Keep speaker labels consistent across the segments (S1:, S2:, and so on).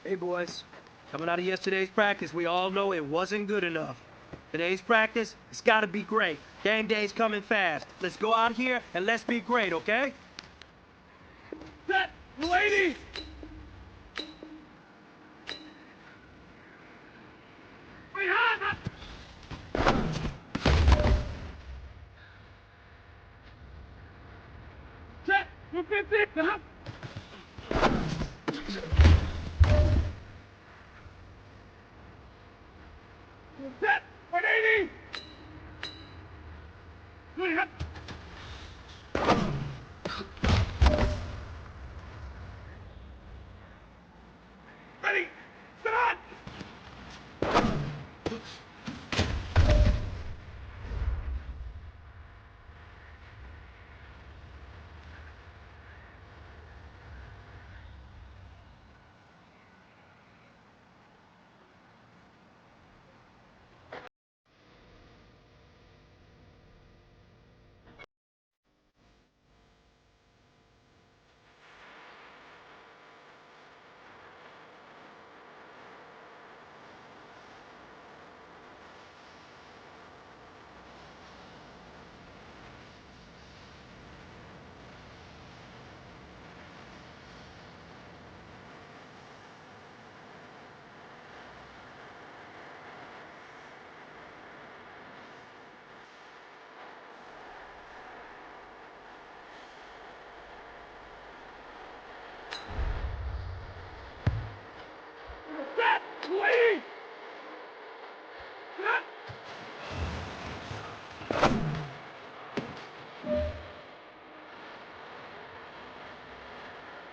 S1: Hey boys, coming out of yesterday's practice, we all know it wasn't good enough. Today's practice, it's gotta be great. Game day's coming fast. Let's go out here and let's be great, okay?
S2: Set, lady! Set, 250! Set, 180! Ready, start! Set, lady! Set!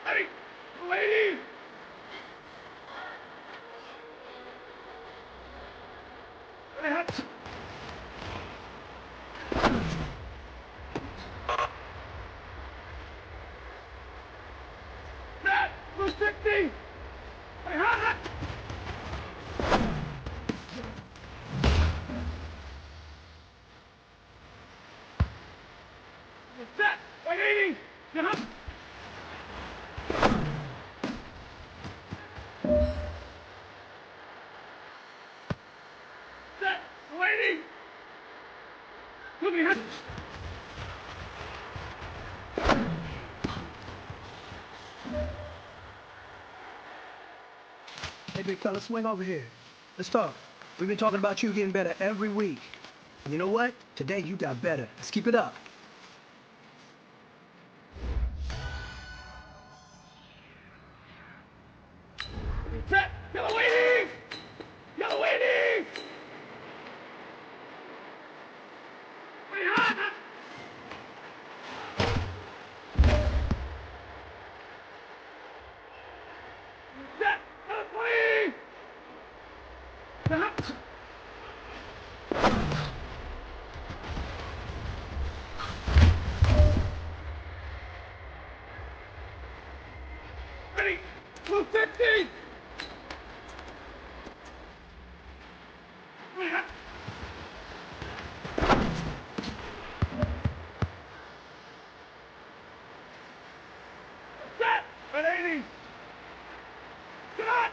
S2: Ready, lady! Ready, set, 260! Ready, hot! Set, 180! Get up! Set, lady! Look at him!
S1: Hey big fella, swing over here. Let's talk. We've been talking about you getting better every week. And you know what? Today you got better. Let's keep it up.
S2: Set, yellow lady! Yellow lady! Ready, hot! Set, yellow 20! Set, ready, 250! Set, 180! Start!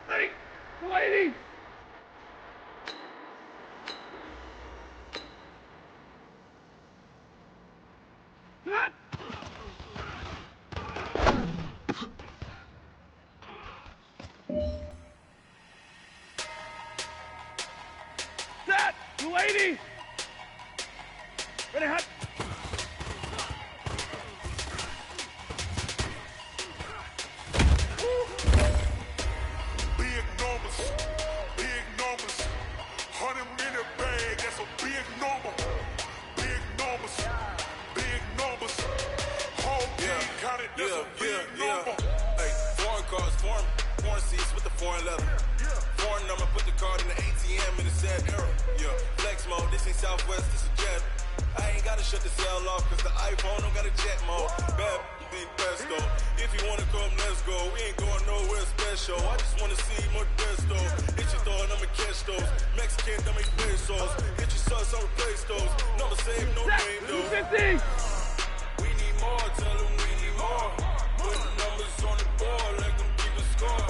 S2: Ready, 280! Start! Set, 280! Ready, hot!
S3: Big numbers, big numbers. 100 in a bag, that's a big number. Big numbers, big numbers. Whole team counted, that's a big number.
S4: Hey, foreign cars, foreign seats with the foreign leather. Foreign number, put the card in the ATM in the sad era. Yeah, flex mode, this ain't Southwest, this is Jet. I ain't gotta shut the cell off, cause the iPhone don't got a jet mode. Bad be best though. If you wanna come, let's go. We ain't going nowhere special. I just wanna see more desto. Hit your thought, I'ma catch those. Mexican, don't make pesos. Hit your sauce, I'll replace those. Number save, no name though.
S2: 50.
S4: We need more, tell them we need more. Putting numbers on the board, let them keep a score.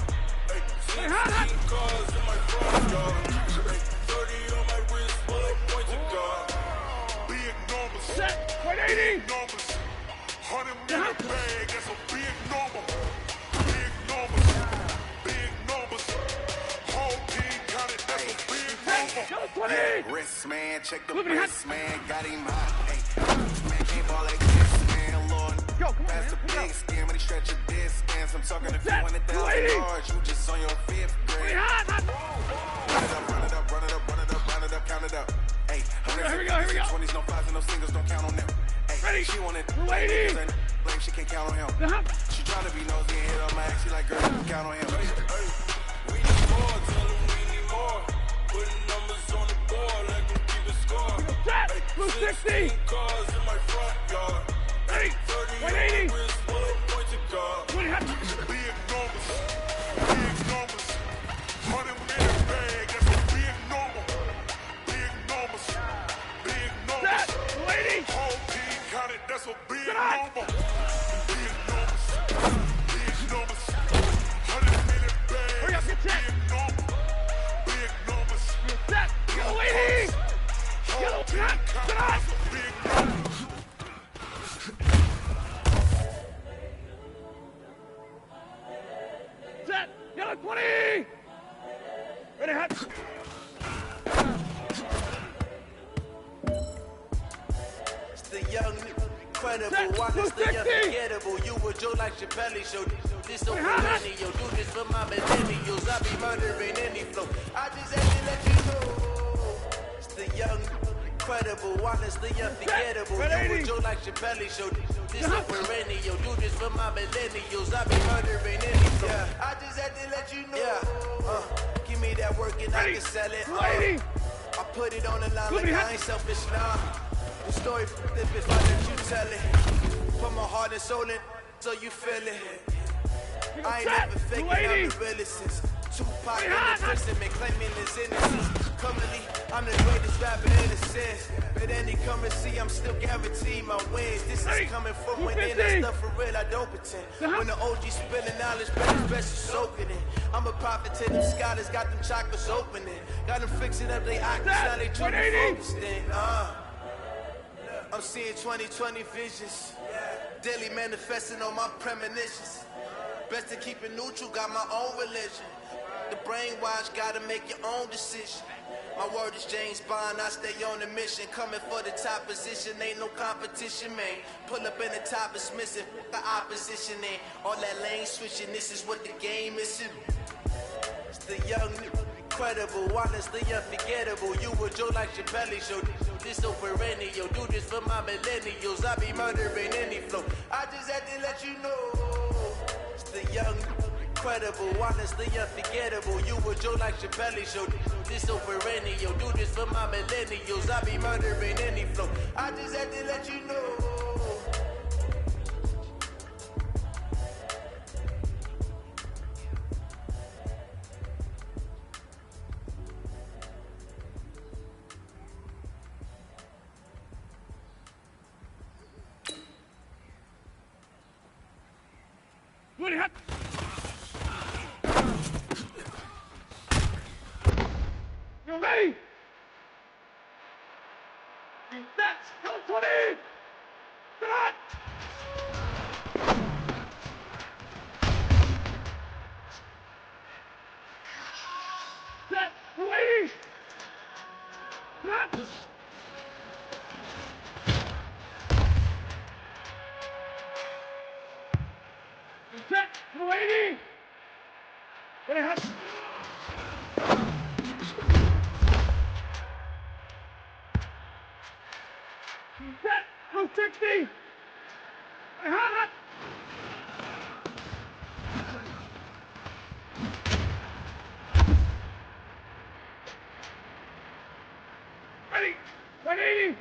S4: Hey, 16 cars in my front yard. Hey, 30 on my wrist, bullet point to God.
S3: Big numbers.
S2: Set. 180.
S3: Big numbers. 100 in the bag, that's a big number. Big numbers. Big numbers. Whole team counted, that's a big number.
S2: Yeah,
S5: Wrist man, check the
S2: Look at
S5: wrist man, got him hot. Hey, man can't ball like this, man, Lord.
S2: Go, come on,
S5: Pass the
S2: man.
S5: big skin when he stretch your distance. I'm talking if you
S2: Set.
S5: 100,000
S2: 280.
S5: yards, you just on your fifth grade.
S2: Hot, hot.
S5: Run it up, run it up, run it up, run it up, run it up, count it up. Hey,
S2: Here we go, here we go.
S5: 20s, no fives and no singles, don't count on them. Hey,
S2: Ready.
S5: she wanted
S2: 280.
S5: blame, she can't count on him.
S2: Uh-huh.
S5: She tryna be nosy and hit her max. She like, girl, you can count on him.
S4: Hey, we need more, tell them we need more. Putting numbers on the board, let them keep a score.
S2: Set.
S4: Hey,
S2: 260.
S4: 16 cars in my front yard.
S2: Ready.
S4: 30 on
S2: 180.
S4: my wrist, bullet point to God.
S2: 20 hot.
S3: Big numbers. Big numbers. 100 in the bag, that's a big number. Big numbers. Big numbers.
S2: Set. 280.
S3: Whole team counted, that's a big
S2: Get on.
S3: number. Big numbers. Big numbers. 100 in the bag,
S2: Hurry up,
S3: that's a
S2: get set.
S3: big number. Big numbers.
S2: Set. 280.
S3: Whole team
S2: Get
S3: counted,
S2: on.
S3: that's a big number.
S2: Set. Yellow 20. Ready, hot.
S6: It's the young, incredible,
S2: Set.
S6: honest, the
S2: 260.
S6: unforgettable. You were Joe like Chappelle show. This over
S2: hot.
S6: millennial. Do this for my millennials. I be murdering any flow. I just had to let you know. It's the young, incredible, honest, the unforgettable. You were
S2: 180.
S6: Joe like Chappelle show. This over perennial. Do this for my millennials. I be murdering any flow. I just had to let you know. Give me that work and I
S2: Ready.
S6: can sell it.
S2: 280.
S6: I put it on the line like
S2: Look at
S6: I
S2: that.
S6: ain't selfish now. The story flip if I let you tell it. Put my heart and soul in so you feel it. I ain't
S2: Set.
S6: never faking,
S2: 280.
S6: I'm the realest since Tupac in
S2: hot.
S6: the prison and claiming his innocence. Currently, I'm the greatest rapper in the sense. But any come and see, I'm still guaranteed my wins. This
S2: Ready.
S6: is coming from within,
S2: 250.
S6: that stuff for real, I don't pretend.
S2: Uh-huh.
S6: When the OG spilling knowledge, but it's best you soaking it. I'm a prophet to them scholars, got them chakras opening. Got them fixing up they eyes, now they truly
S2: 180.
S6: focused in. I'm seeing 2020 visions. Daily manifesting on my premonitions. Best to keep it neutral, got my own religion. The brainwash, gotta make your own decision. My word is James Bond, I stay on the mission. Coming for the top position, ain't no competition, man. Pull up in the top is missing, the opposition ain't. All that lane switching, this is what the game is. It's the young, incredible, honest, the unforgettable. You were Joe like Chappelle show. This so perennial, do this for my millennials. I be murdering any flow. I just had to let you know. It's the young, incredible, honest, the unforgettable. You were Joe like Chappelle show. This so perennial, do this for my millennials. I be murdering any flow. I just had to let you know.
S2: Ready, hot. You ready? That's 20. Hot. Set. 280. Hot. Set. 280. Ready, hot. Set. 260. Ready, hot. Ready. 180.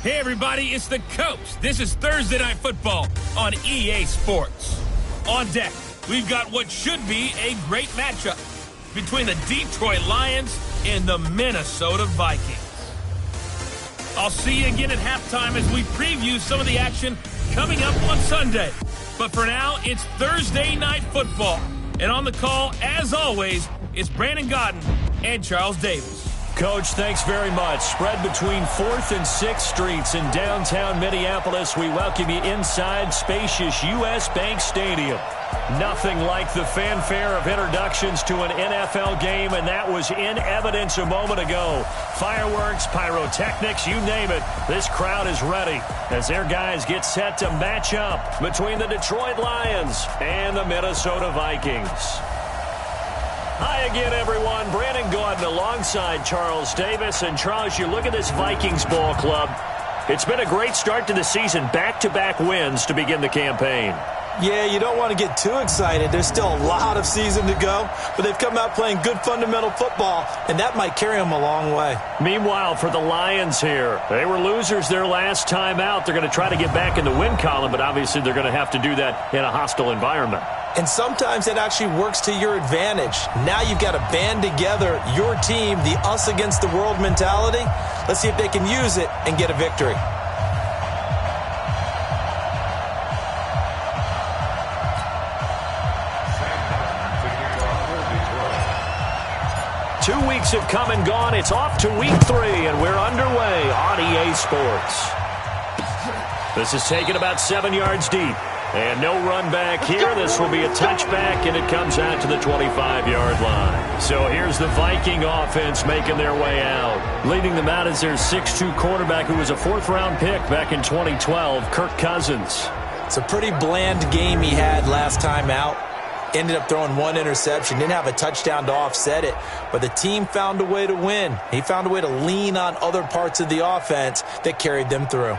S7: Hey everybody, it's the Coach. This is Thursday Night Football on EA Sports. On deck, we've got what should be a great matchup between the Detroit Lions and the Minnesota Vikings. I'll see you again at halftime as we preview some of the action coming up on Sunday. But for now, it's Thursday Night Football. And on the call, as always, it's Brandon Godden and Charles Davis.
S8: Coach, thanks very much. Spread between 4th and 6th Streets in downtown Minneapolis. We welcome you inside spacious U.S. Bank Stadium. Nothing like the fanfare of introductions to an NFL game, and that was in evidence a moment ago. Fireworks, pyrotechnics, you name it. This crowd is ready as their guys get set to match up between the Detroit Lions and the Minnesota Vikings. Hi again, everyone. Brandon Gaudin alongside Charles Davis. And Charles, you look at this Vikings ball club. It's been a great start to the season. Back-to-back wins to begin the campaign.
S9: Yeah, you don't want to get too excited. There's still a lot of season to go, but they've come out playing good fundamental football, and that might carry them a long way.
S8: Meanwhile, for the Lions here, they were losers their last time out. They're going to try to get back in the win column, but obviously they're going to have to do that in a hostile environment.
S9: And sometimes it actually works to your advantage. Now you've got to band together your team, the us against the world mentality. Let's see if they can use it and get a victory.
S8: 2 weeks have come and gone. It's off to week 3, and we're underway on EA Sports. This is taken about 7 yards deep. And no run back here. This will be a touchback, and it comes out to the 25-yard line. So here's the Viking offense making their way out. Leading them out is their 6'2 quarterback who was a 4th-round pick back in 2012, Kirk Cousins.
S9: It's a pretty bland game he had last time out. Ended up throwing 1 interception. Didn't have a touchdown to offset it. But the team found a way to win. He found a way to lean on other parts of the offense that carried them through.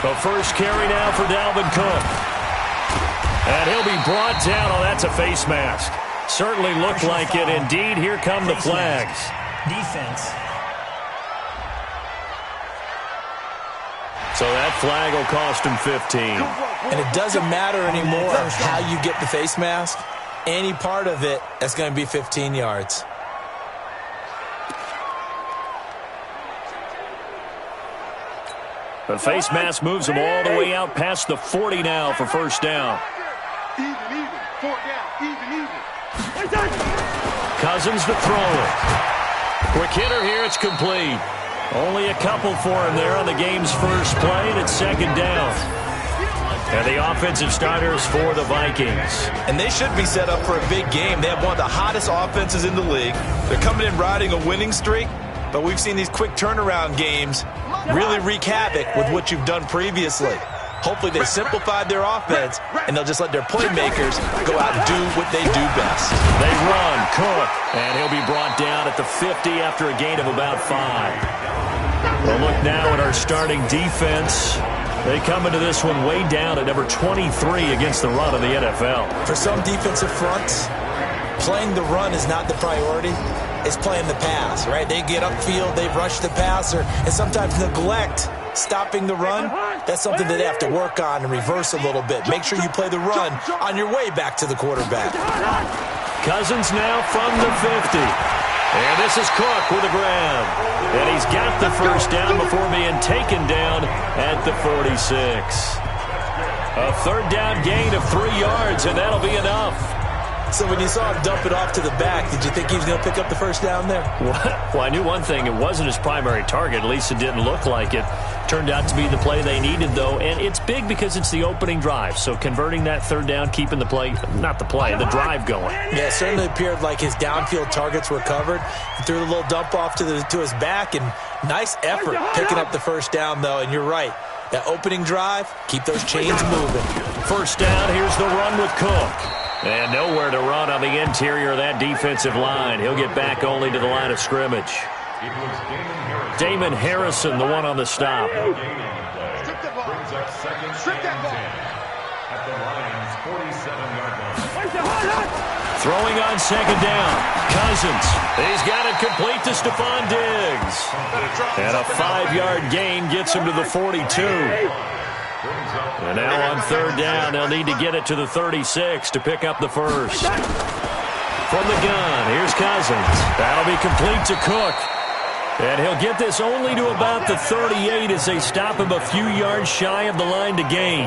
S8: The first carry now for Dalvin Cook. And he'll be brought down. Oh, that's a face mask. Certainly looked like it. Indeed, here come the flags.
S10: Defense.
S8: So that flag will cost him 15.
S9: And it doesn't matter anymore how you get the face mask. Any part of it, that's going to be 15 yards.
S8: The face mask moves him all the way out past the 40 now for first down.
S2: Even, 4 down, even.
S8: Cousins to throw it. Quick hitter here, it's complete. Only a couple for him there on the game's first play, and it's 2nd down. And the offensive starters for the Vikings.
S9: And they should be set up for a big game. They have one of the hottest offenses in the league. They're coming in riding a winning streak, but we've seen these quick turnaround games really wreak havoc with what you've done previously. Hopefully they simplified their offense, and they'll just let their playmakers go out and do what they do best.
S8: They run, Cook, and he'll be brought down at the 50 after a gain of about 5. We'll look now at our starting defense. They come into this one way down at number 23 against the run of the NFL.
S9: For some defensive fronts, playing the run is not the priority. It's playing the pass, right? They get upfield, they rush the passer, and sometimes neglect stopping the run. That's something that they have to work on and reverse a little bit. Make sure you play the run on your way back to the quarterback.
S8: Cousins now from the 50. And this is Cook with a grab. And he's got the first down before being taken down at the 46. A 3rd down gain of 3 yards, and that'll be enough.
S9: So when you saw him dump it off to the back, did you think he was going to pick up the first down there?
S8: Well, I knew one thing. It wasn't his primary target. At least it didn't look like it. Turned out to be the play they needed, though. And it's big because it's the opening drive. So converting that third down, keeping the the drive going.
S9: Yeah, it certainly appeared like his downfield targets were covered. He threw the little dump off to his back, and nice effort picking up the first down, though. And you're right. That opening drive, keep those chains moving.
S8: First down, here's the run with Cook. And nowhere to run on the interior of that defensive line. He'll get back only to the line of scrimmage. Damon Harrison, the one on the stop.
S2: Strip the ball. Strip that ball.
S10: At the Lions' 47-yard line.
S8: Throwing on second down. Cousins. He's got it complete to Stephon Diggs. And a 5-yard gain gets him to the 42. And now on third down, they'll need to get it to the 36 to pick up the first. From the gun, here's Cousins. That'll be complete to Cook. And he'll get this only to about the 38 as they stop him a few yards shy of the line to gain.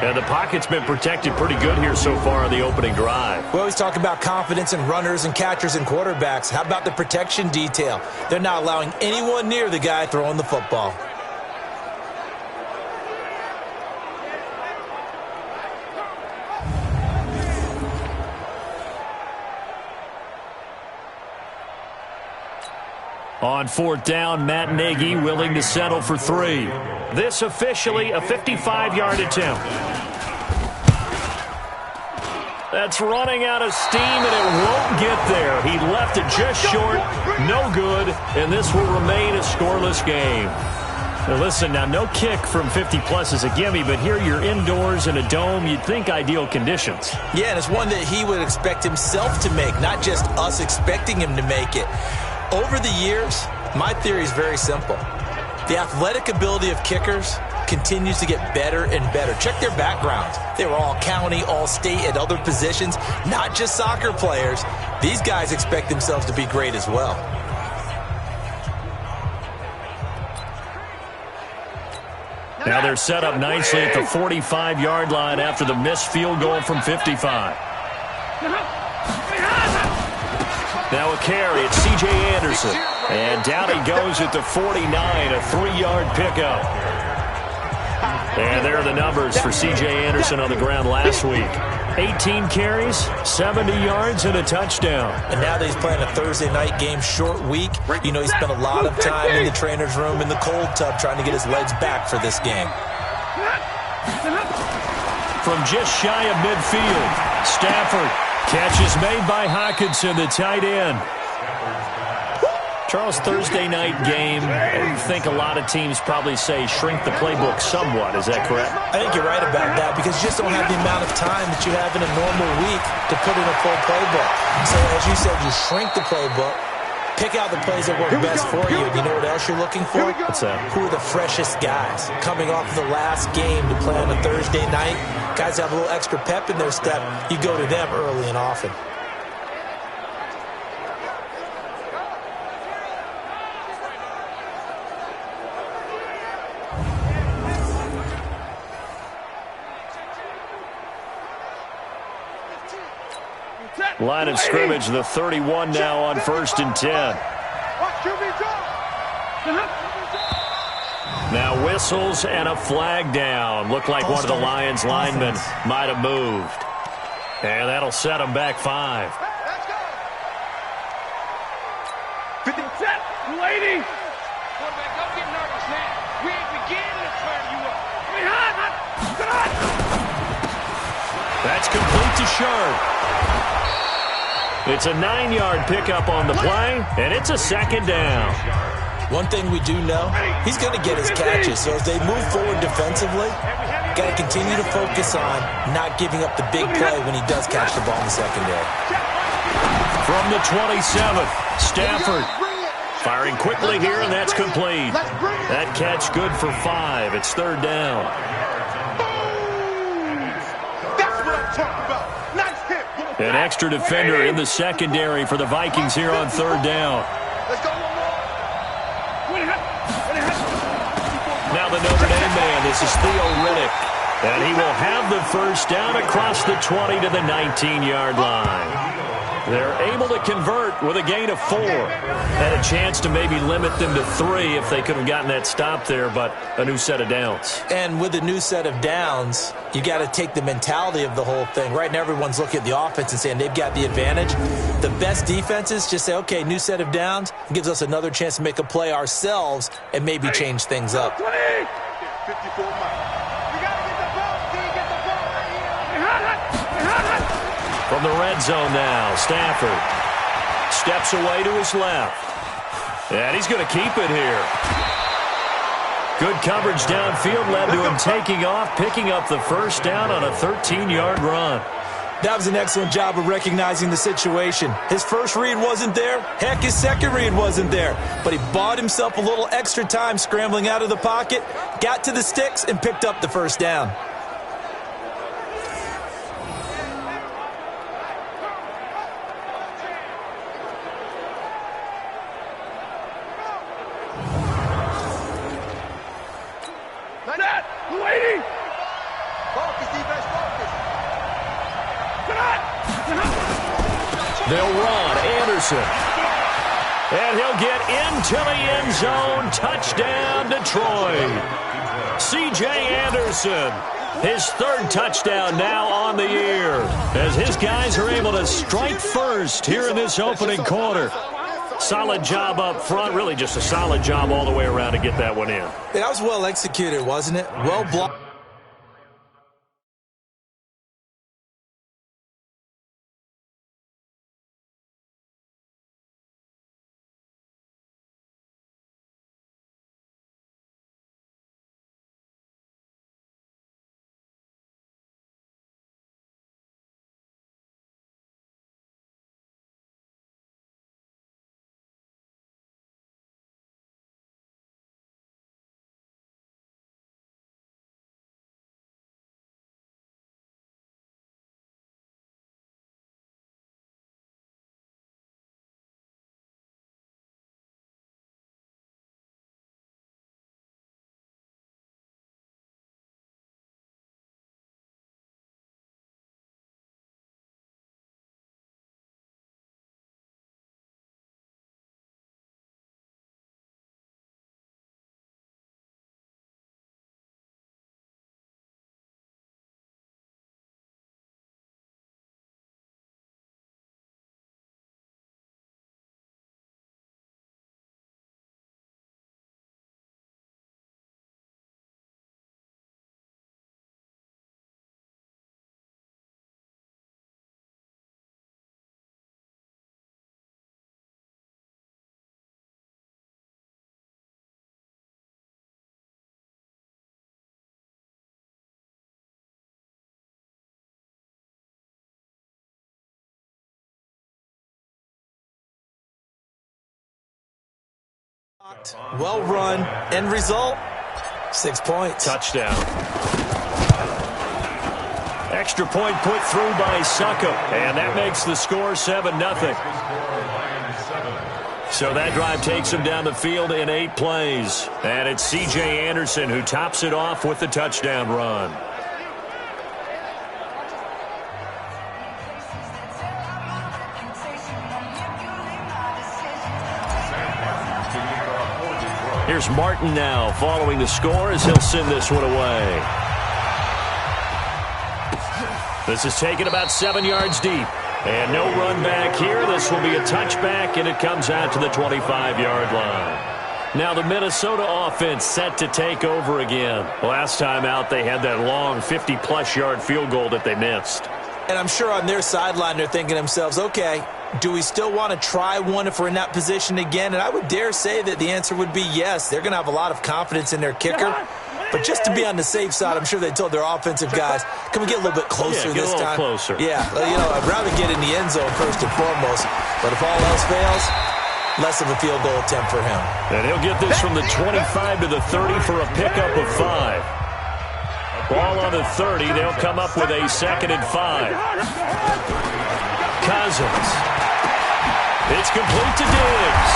S8: And the pocket's been protected pretty good here so far on the opening drive.
S9: We always talk about confidence in runners and catchers and quarterbacks. How about the protection detail? They're not allowing anyone near the guy throwing the football.
S8: On fourth down, Matt Nagy willing to settle for 3. This officially a 55-yard attempt. That's running out of steam, and it won't get there. He left it just short, no good, and this will remain a scoreless game. Now listen, now no kick from 50-plus is a gimme, but here you're indoors in a dome. You'd think ideal conditions.
S9: Yeah, and it's one that he would expect himself to make, not just us expecting him to make it. Over the years, my theory is very simple. The athletic ability of kickers continues to get better and better. Check their backgrounds. They were all county, all state, at other positions, not just soccer players. These guys expect themselves to be great as well.
S8: Now they're set up nicely at the 45-yard line after the missed field goal from 55. Now a carry, it's C.J. Anderson. And down he goes at the 49, a 3-yard pickup. And there are the numbers for C.J. Anderson on the ground last week. 18 carries, 70 yards, and a touchdown.
S9: And now that he's playing a Thursday night game, short week, you know he spent a lot of time in the trainer's room in the cold tub trying to get his legs back for this game.
S8: From just shy of midfield, Stafford. Catch is made by Hockenson, the tight end. Charles, Thursday night game, I think a lot of teams probably say shrink the playbook somewhat. Is that correct?
S9: I think you're right about that because you just don't have the amount of time that you have in a normal week to put in a full playbook. So as you said, you shrink the playbook, pick out the plays that work best for you. And you know what else you're looking for?
S8: What's that?
S9: Who are the freshest guys coming off of the last game to play on a Thursday night? Guys have a little extra pep in their step. You go to them early and often.
S8: Line of scrimmage, the 31 now on 1st and 10. Now whistles and a flag down. Looked like one of the Lions linemen might have moved. And that'll set them back 5.
S2: 50 set, lady.
S11: Quarterback, don't get nervous, man. We ain't beginning to turn you up.
S8: That's complete to Sharp. It's a 9-yard pickup on the play, and it's a 2nd down.
S9: One thing we do know, he's going to get his catches. So as they move forward defensively, got to continue to focus on not giving up the big play when he does catch the ball in the secondary.
S8: From the 27th, Stafford firing quickly here, and that's complete. That catch good for 5. It's 3rd down.
S2: That's what I'm talking about. Nice hit.
S8: An extra defender in the secondary for the Vikings here on 3rd down.
S2: Let's go.
S8: Now the Notre Dame man, this is Theo Riddick. And he will have the first down across the 20 to the 19-yard line. They're able to convert with a gain of 4. Had a chance to maybe limit them to 3 if they could have gotten that stop there, but a new set of downs.
S9: And with a new set of downs, you got to take the mentality of the whole thing. Right now, everyone's looking at the offense and saying they've got the advantage. The best defenses just say, okay, new set of downs. It gives us another chance to make a play ourselves and maybe change things up.
S11: 54 miles. We got to get the ball. Get the ball right here.
S8: From the red zone now, Stafford steps away to his left. And he's going to keep it here. Good coverage downfield led to him taking off, picking up the first down on a 13-yard run.
S9: That was an excellent job of recognizing the situation. His first read wasn't there. Heck, his second read wasn't there. But he bought himself a little extra time scrambling out of the pocket, got to the sticks, and picked up the first down.
S8: They'll run. Anderson. And he'll get into the end zone. Touchdown, Detroit. C.J. Anderson. His third touchdown now on the year, as his guys are able to strike first here in this opening quarter. Solid job up front. Really just a solid job all the way around to get that one in.
S9: That was well executed, wasn't it? Well blocked. Well run. End result, 6 points.
S8: Touchdown. Extra point put through by Succo, and that makes the score 7-0. So that drive takes him down the field in 8 plays. And it's C.J. Anderson who tops it off with the touchdown run. Here's Martin now following the score as he'll send this one away. This is taken about 7 yards deep. And no run back here. This will be a touchback, and it comes out to the 25-yard line. Now the Minnesota offense set to take over again. Last time out, they had that long 50-plus yard field goal that they missed.
S9: And I'm sure on their sideline they're thinking to themselves, okay, do we still want to try one if we're in that position again? And I would dare say that the answer would be yes. They're going to have a lot of confidence in their kicker. But just to be on the safe side, I'm sure they told their offensive guys, can we get a little bit closer this time?
S8: Closer.
S9: Yeah, you know, I'd rather get in the end zone first and foremost. But if all else fails, less of a field goal attempt for him.
S8: And he'll get this from the 25 to the 30 for a pickup of 5. Ball on the 30. They'll come up with a 2nd and 5. Cousins. It's complete to Diggs.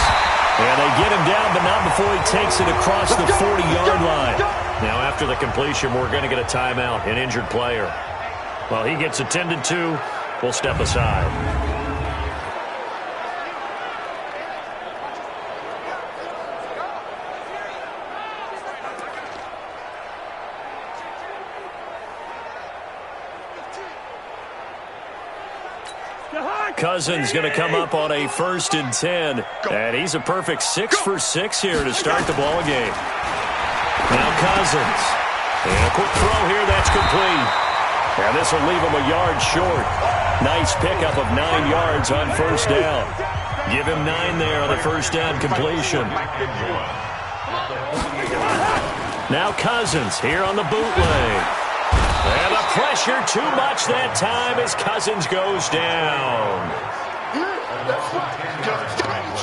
S8: And they get him down, but not before he takes it across the 40-yard line. Now, after the completion, we're going to get a timeout, an injured player. Well, he gets attended to. We'll step aside. Cousins going to come up on a 1st and 10. And he's a perfect 6 for 6 here to start the ball game. Now Cousins. And a quick throw here. That's complete. And this will leave him a yard short. Nice pickup of 9 yards on 1st down. Give him 9 there on the 1st down completion. Now Cousins here on the bootleg. And the pressure too much that time as Cousins goes down.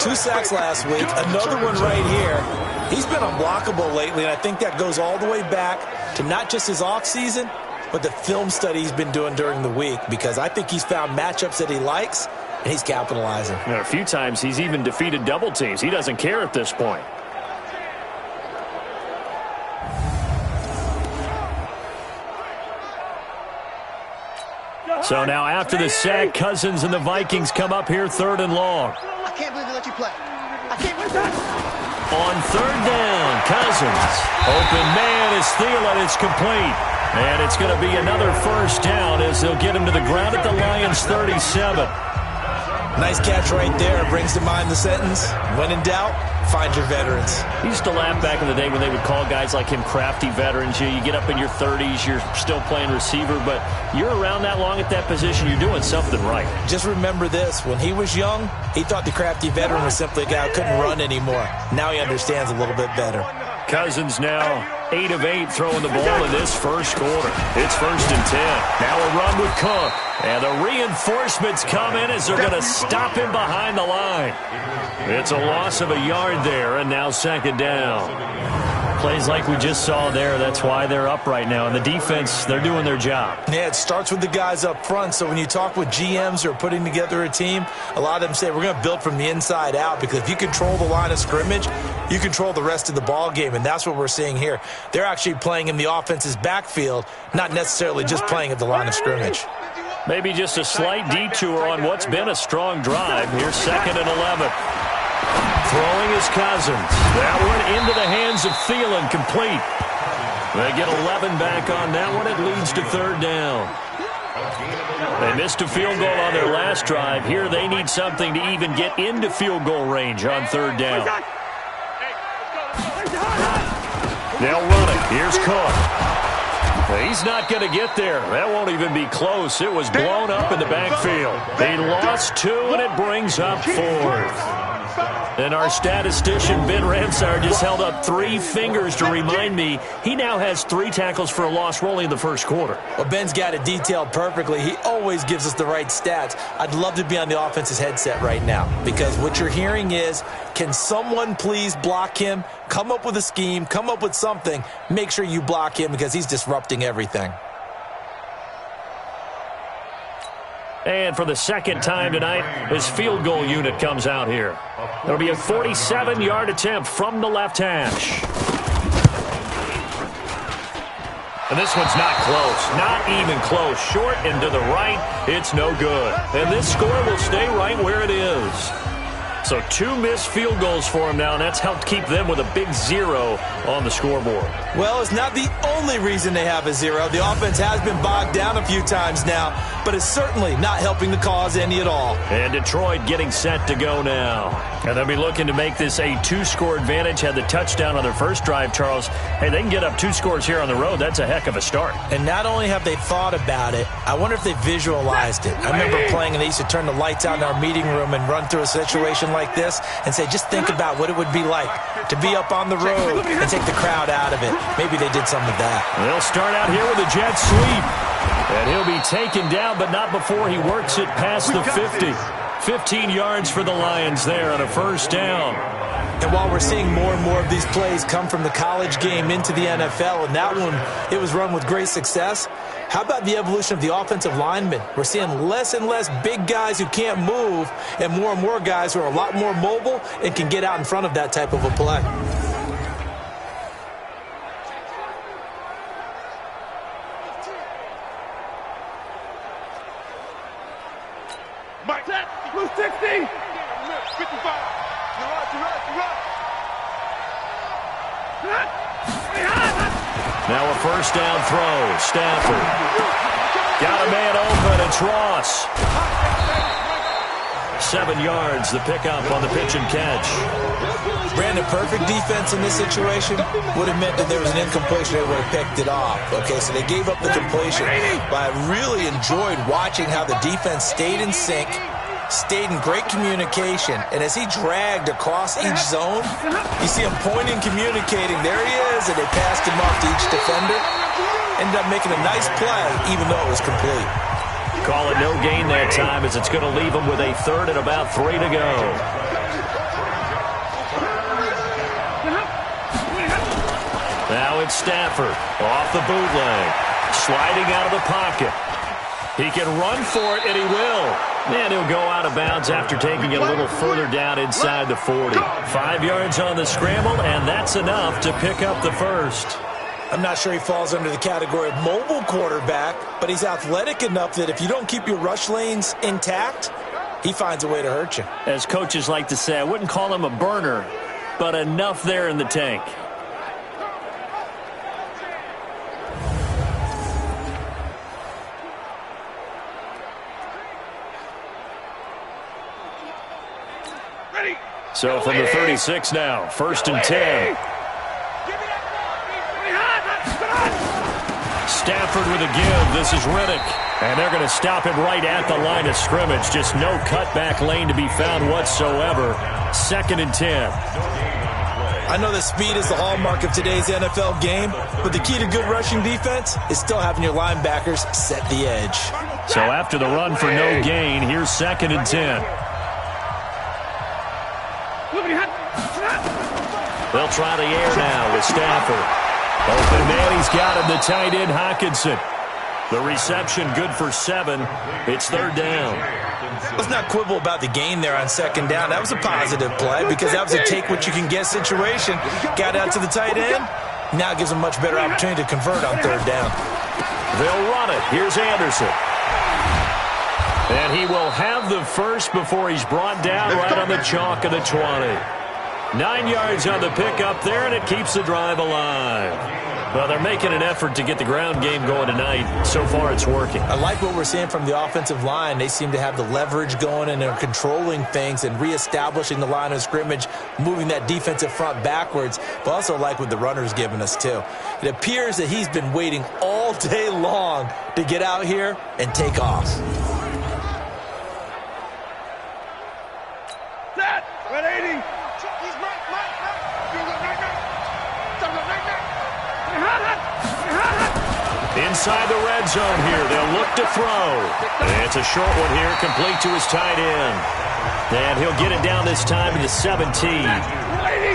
S9: 2 sacks last week, another one right here. He's been unblockable lately, and I think that goes all the way back to not just his offseason, but the film study he's been doing during the week, because I think he's found matchups that he likes, and he's capitalizing.
S8: And a few times he's even defeated double teams. He doesn't care at this point. So now after the sack, Cousins and the Vikings come up here 3rd and long.
S11: I can't believe they let you play. I can't believe that.
S8: On 3rd down, Cousins. Open man is Thielen. It's complete. And it's going to be another 1st down as they'll get him to the ground at the Lions' 37.
S9: Nice catch right there. Brings to mind the sentence, when in doubt, find your veterans.
S8: He used to laugh back in the day when they would call guys like him crafty veterans. You get up in your 30s, you're still playing receiver, but you're around that long at that position, you're doing something right.
S9: Just remember this. When he was young, he thought the crafty veteran was simply a guy who couldn't run anymore. Now he understands a little bit better.
S8: Cousins now 8 of 8 throwing the ball in this 1st quarter. It's 1st and 10. Now a run with Cook. And the reinforcements come in as they're going to stop him behind the line. It's a loss of a yard there, and now 2nd down. Plays like we just saw there, that's why they're up right now. And the defense, they're doing their job.
S9: Yeah, it starts with the guys up front. So when you talk with GMs who are putting together a team, a lot of them say we're going to build from the inside out, because if you control the line of scrimmage, you control the rest of the ball game, and that's what we're seeing here. They're actually playing in the offense's backfield, not necessarily just playing at the line of scrimmage.
S8: Maybe just a slight detour on what's been a strong drive. Here's 2nd and 11. Throwing is Cousins. That one into the hands of Thielen, complete. They get 11 back on that one. It leads to 3rd down. They missed a field goal on their last drive. Here they need something to even get into field goal range on 3rd down. They'll run it. Here's Cook. He's not going to get there. That won't even be close. It was blown up in the backfield. They lost 2, and it brings up 4th. And our statistician, Ben Ramsar, just held up 3 fingers to remind me he now has 3 tackles for a loss rolling in the 1st quarter.
S9: Well, Ben's got it detailed perfectly. He always gives us the right stats. I'd love to be on the offense's headset right now, because what you're hearing is, can someone please block him? Come up with a scheme. Come up with something. Make sure you block him, because he's disrupting everything.
S8: And for the 2nd time tonight, his field goal unit comes out here. It'll be a 47-yard attempt from the left hash. And this one's not close. Not even close. Short and to the right. It's no good. And this score will stay right where it is. So 2 missed field goals for him now, and that's helped keep them with a big 0 on the scoreboard.
S9: Well, it's not the only reason they have a 0. The offense has been bogged down a few times now, but it's certainly not helping the cause any at all.
S8: And Detroit getting set to go now. And they'll be looking to make this a 2-score advantage. Had the touchdown on their first drive, Charles. Hey, they can get up 2 scores here on the road. That's a heck of a start.
S9: And not only have they thought about it, I wonder if they visualized it. I remember playing, and they used to turn the lights out in our meeting room and run through a situation like this and say, just think about what it would be like to be up on the road and take the crowd out of it. Maybe they did some of that.
S8: They'll start out here with a jet sweep. And he'll be taken down, but not before he works it past the 50. 15 yards for the Lions there on a 1st down.
S9: And while we're seeing more and more of these plays come from the college game into the NFL, and that one, it was run with great success, how about the evolution of the offensive linemen? We're seeing less and less big guys who can't move, and more guys who are a lot more mobile and can get out in front of that type of a play.
S11: Mike. Blue 60. 55. You're right.
S8: Now a first down throw. Stafford. Got a man open. It's Ross. 7 yards, the pickup on the pitch and catch.
S9: Brandon, perfect defense in this situation would have meant that there was an incompletion. They would have picked it off. Okay, so they gave up the completion. But I really enjoyed watching how the defense stayed in sync, stayed in great communication, and as he dragged across each zone, you see him pointing, communicating. There he is, and they passed him off to each defender. Ended up making a nice play, even though it was complete.
S8: Call it no gain that time, as it's going to leave them with a third and about 3 to go. Now it's Stafford off the bootleg, sliding out of the pocket. He can run for it, and he will. And he'll go out of bounds after taking it a little further down inside the 40. 5 yards on the scramble, and that's enough to pick up the first.
S9: I'm not sure he falls under the category of mobile quarterback, but he's athletic enough that if you don't keep your rush lanes intact, he finds a way to hurt you.
S8: As coaches like to say, I wouldn't call him a burner, but enough there in the tank. So from the 36 now, 1st and 10. Stafford with a give. This is Riddick. And they're going to stop him right at the line of scrimmage. Just no cutback lane to be found whatsoever. 2nd and 10.
S9: I know that speed is the hallmark of today's NFL game, but the key to good rushing defense is still having your linebackers set the edge.
S8: So after the run for no gain, here's 2nd and 10. They'll try the air now with Stafford. Open man, he's got him, the tight end, Hockenson. The reception good for 7. It's 3rd down.
S9: Let's not quibble about the gain there on 2nd down. That was a positive play because that was a take-what-you-can-get situation. Got out to the tight end. Now it gives them a much better opportunity to convert on 3rd down.
S8: They'll run it. Here's Anderson. And he will have the first before he's brought down right on the chalk of the 20. 9 yards on the pickup there, and it keeps the drive alive. Well, they're making an effort to get the ground game going tonight. So far, it's working.
S9: I like what we're seeing from the offensive line. They seem to have the leverage going, and they're controlling things and reestablishing the line of scrimmage, moving that defensive front backwards. But also like what the runner's giving us, too. It appears that he's been waiting all day long to get out here and take off.
S11: Set! 180!
S8: Inside the red zone here, they'll look to throw. It's a short one here, complete to his tight end. And he'll get it down this time to the 17.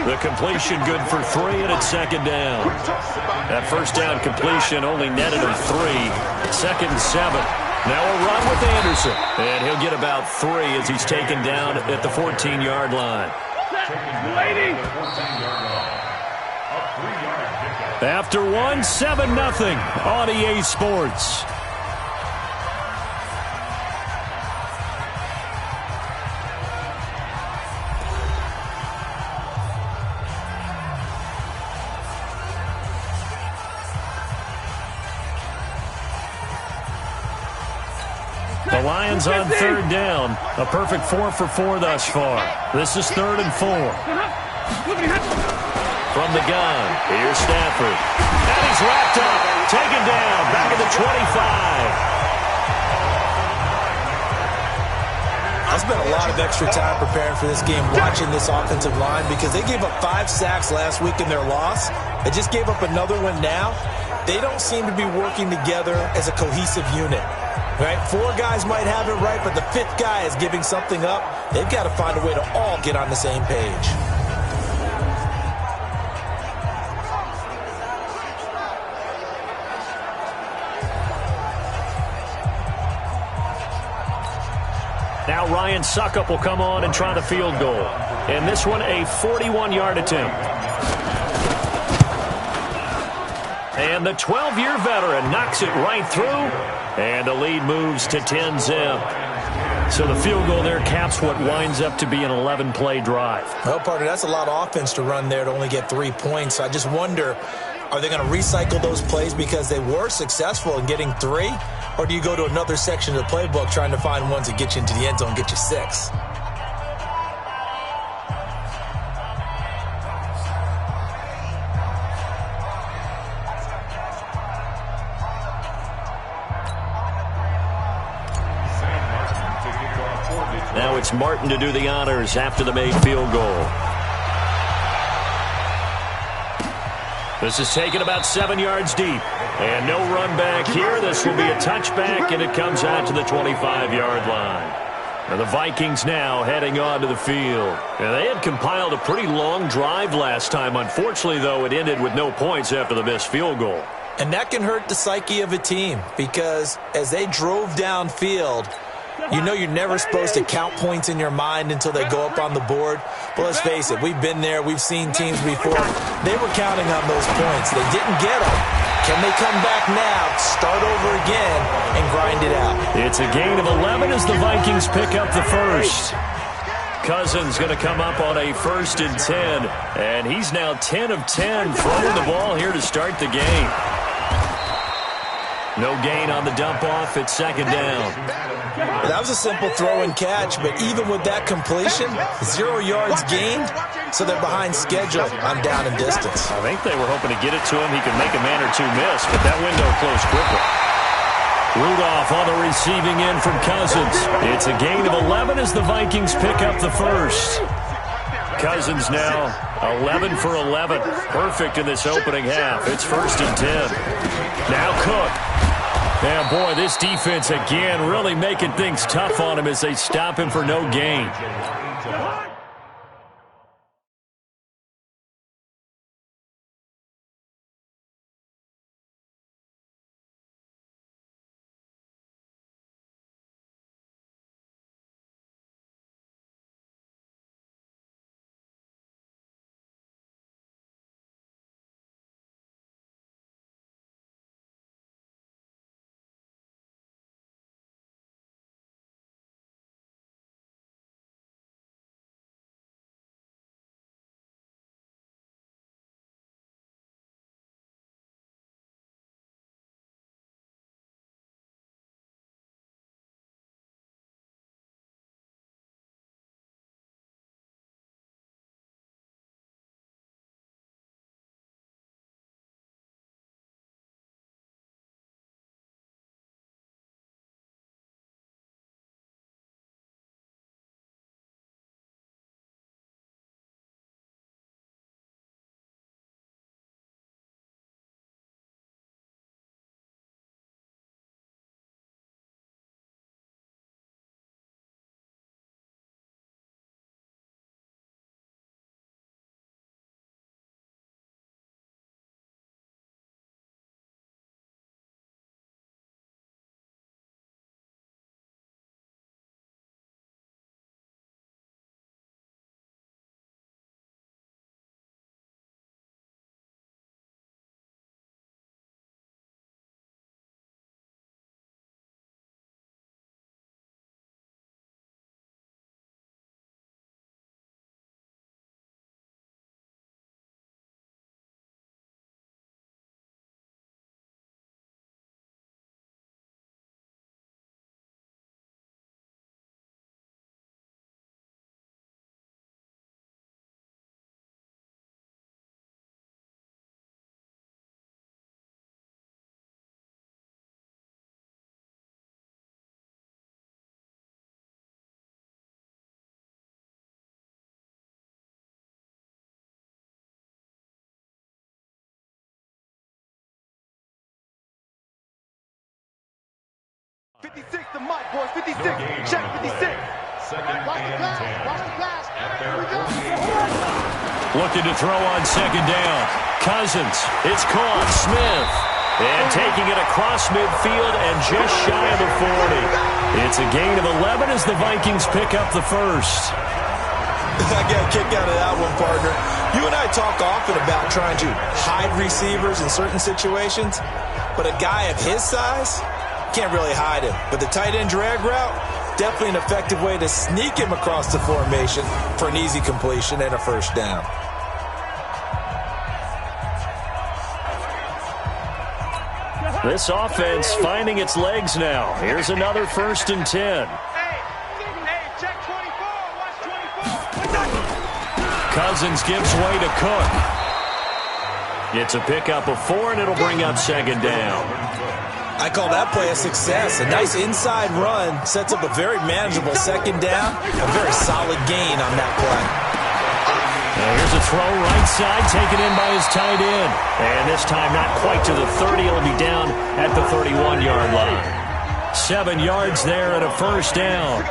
S8: The completion good for 3, and it's 2nd down. That first down completion only netted him 3. 2nd and 7. Now a run with Anderson. And he'll get about 3 as he's taken down at the 14-yard line. After 1, 7-0 on EA Sports. The Lions on 3rd down. A perfect 4 for 4 thus far. This is 3rd and 4. From the gun, here's Stafford. And he's wrapped up, taken down, back at the 25.
S9: I spent a lot of extra time preparing for this game, watching this offensive line, because they gave up 5 sacks last week in their loss. They just gave up another one now. They don't seem to be working together as a cohesive unit. Right? 4 guys might have it right, but the 5th guy is giving something up. They've got to find a way to all get on the same page.
S8: Now Ryan Suckup will come on and try the field goal. And this one, a 41-yard attempt. And the 12-year veteran knocks it right through. And the lead moves to 10-zip. So the field goal there caps what winds up to be an 11-play drive.
S9: Well, partner, that's a lot of offense to run there to only get 3 points. I just wonder, are they going to recycle those plays because they were successful in getting 3? Or do you go to another section of the playbook trying to find ones that get you into the end zone and get you 6?
S8: Now it's Martin to do the honors after the made field goal. This is taken about 7 yards deep. And no run back here. This will be a touchback, and it comes out to the 25-yard line. Now the Vikings now heading onto the field. Now they had compiled a pretty long drive last time. Unfortunately, though, it ended with no points after the missed field goal.
S9: And that can hurt the psyche of a team because as they drove downfield, you know you're never supposed to count points in your mind until they go up on the board. But let's face it, we've been there. We've seen teams before. They were counting on those points. They didn't get them. Can they come back now, start over again, and grind it out?
S8: It's a gain of 11 as the Vikings pick up the first. Cousins going to come up on a 1st and 10. And he's now 10 of 10 throwing the ball here to start the game. No gain on the dump-off. It's 2nd down.
S9: That was a simple throw and catch, but even with that completion, 0 yards gained, so they're behind schedule on down and distance.
S8: I think they were hoping to get it to him. He could make a man or two miss, but that window closed quickly. Rudolph on the receiving end from Cousins. It's a gain of 11 as the Vikings pick up the first. Cousins now 11 for 11. Perfect in this opening half. It's 1st and 10. Now Cook. And boy, this defense again really making things tough on him as they stop him for no gain.
S11: The mic, boys. 56. Check 56. Watch the pass. Watch the pass. Here we go.
S8: Looking to throw on 2nd down. Cousins. It's caught. Smith. And taking it across midfield and just shy of the 40. It's a gain of 11 as the Vikings pick up the first.
S9: I got a kick out of that one, partner. You and I talk often about trying to hide receivers in certain situations, but a guy of his size can't really hide him. But the tight end drag route, definitely an effective way to sneak him across the formation for an easy completion and a first down.
S8: This offense finding its legs now. Here's another 1st and 10.
S11: Check 24. Watch 24.
S8: Cousins gives way to Cook. It's a pickup of 4, and it'll bring up 2nd down.
S9: I call that play a success. A nice inside run sets up a very manageable 2nd down. A very solid gain on that play.
S8: Now here's a throw right side, taken in by his tight end. And this time not quite to the 30. It'll be down at the 31-yard line. 7 yards there and a first down.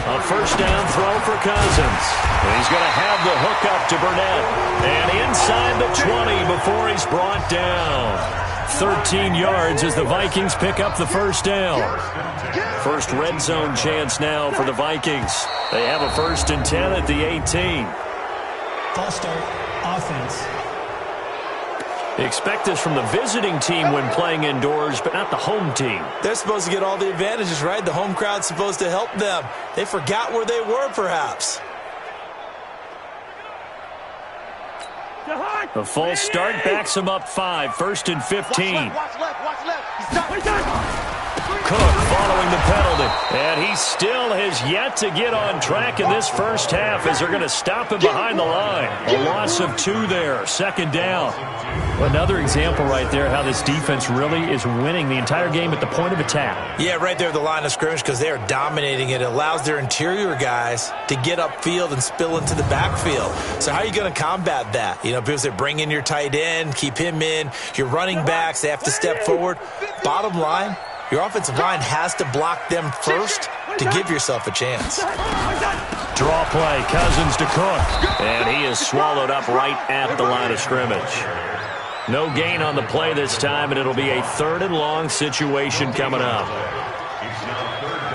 S8: A first down throw for Cousins. He's going to have the hook up to Burnett. And inside the 20 before he's brought down. 13 yards as the Vikings pick up the first down. First red zone chance now for the Vikings. They have a 1st and 10 at the 18.
S12: False start, offense.
S8: Expect this from the visiting team when playing indoors, but not the home team.
S9: They're supposed to get all the advantages, right? The home crowd's supposed to help them. They forgot where they were, perhaps.
S8: A false start backs him up 5, 1st and 15.
S11: Watch left.
S8: Cook following the penalty. And he still has yet to get on track in this first half as they're going to stop him behind the line. A loss of 2 there, 2nd down. Another example right there how this defense really is winning the entire game at the point of attack.
S9: Yeah, right there at the line of scrimmage because they are dominating it. It allows their interior guys to get upfield and spill into the backfield. So how are you going to combat that? You know, because they bring in your tight end, keep him in. Your running backs, they have to step forward. Bottom line, your offensive line has to block them first to give yourself a chance.
S8: Draw play, Cousins to Cook. And he is swallowed up right at the line of scrimmage. No gain on the play this time, and it'll be a 3rd and long situation coming up.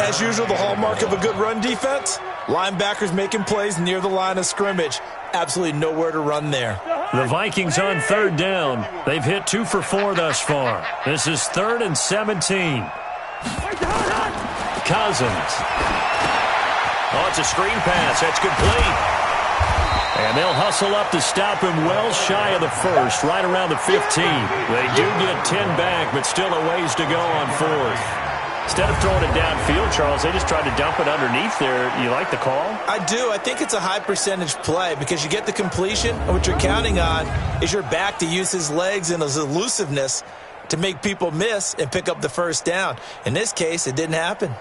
S9: As usual, the hallmark of a good run defense, linebackers making plays near the line of scrimmage. Absolutely nowhere to run there.
S8: The Vikings on 3rd down. They've hit 2 for 4 thus far. This is 3rd and 17. Cousins. Oh, it's a screen pass. That's complete. And they'll hustle up to stop him well shy of the 1st, right around the 15. They do get 10 back, but still a ways to go on 4th. Instead of throwing it downfield, Charles, they just tried to dump it underneath there. You like the call?
S9: I do. I think it's a high percentage play because you get the completion, and what you're counting on is your back to use his legs and his elusiveness to make people miss and pick up the first down. In this case, it didn't happen.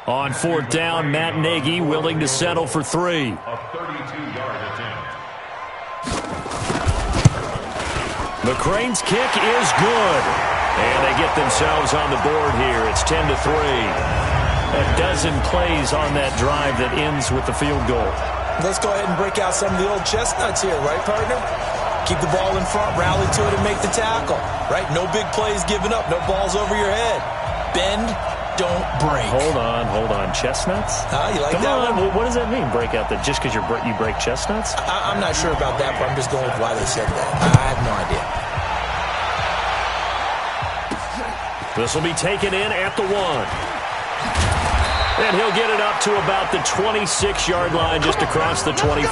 S8: On 4th down, Matt Nagy willing to settle for 3.
S10: A 32-yard attempt.
S8: McCrane's kick is good. And they get themselves on the board here. It's 10-3. A dozen plays on that drive that ends with the field goal.
S9: Let's go ahead and break out some of the old chestnuts here, right, partner? Keep the ball in front, rally to it, and make the tackle, right? No big plays given up, no balls over your head. Bend, don't break.
S8: Hold on. Chestnuts?
S9: You like
S8: Come
S9: that
S8: on.
S9: one?
S8: What does that mean, break out that just because you break chestnuts?
S9: I'm not sure about that, but I'm just going with why they said that. I have no idea.
S8: This will be taken in at the 1. And he'll get it up to about the 26-yard line just across the 25.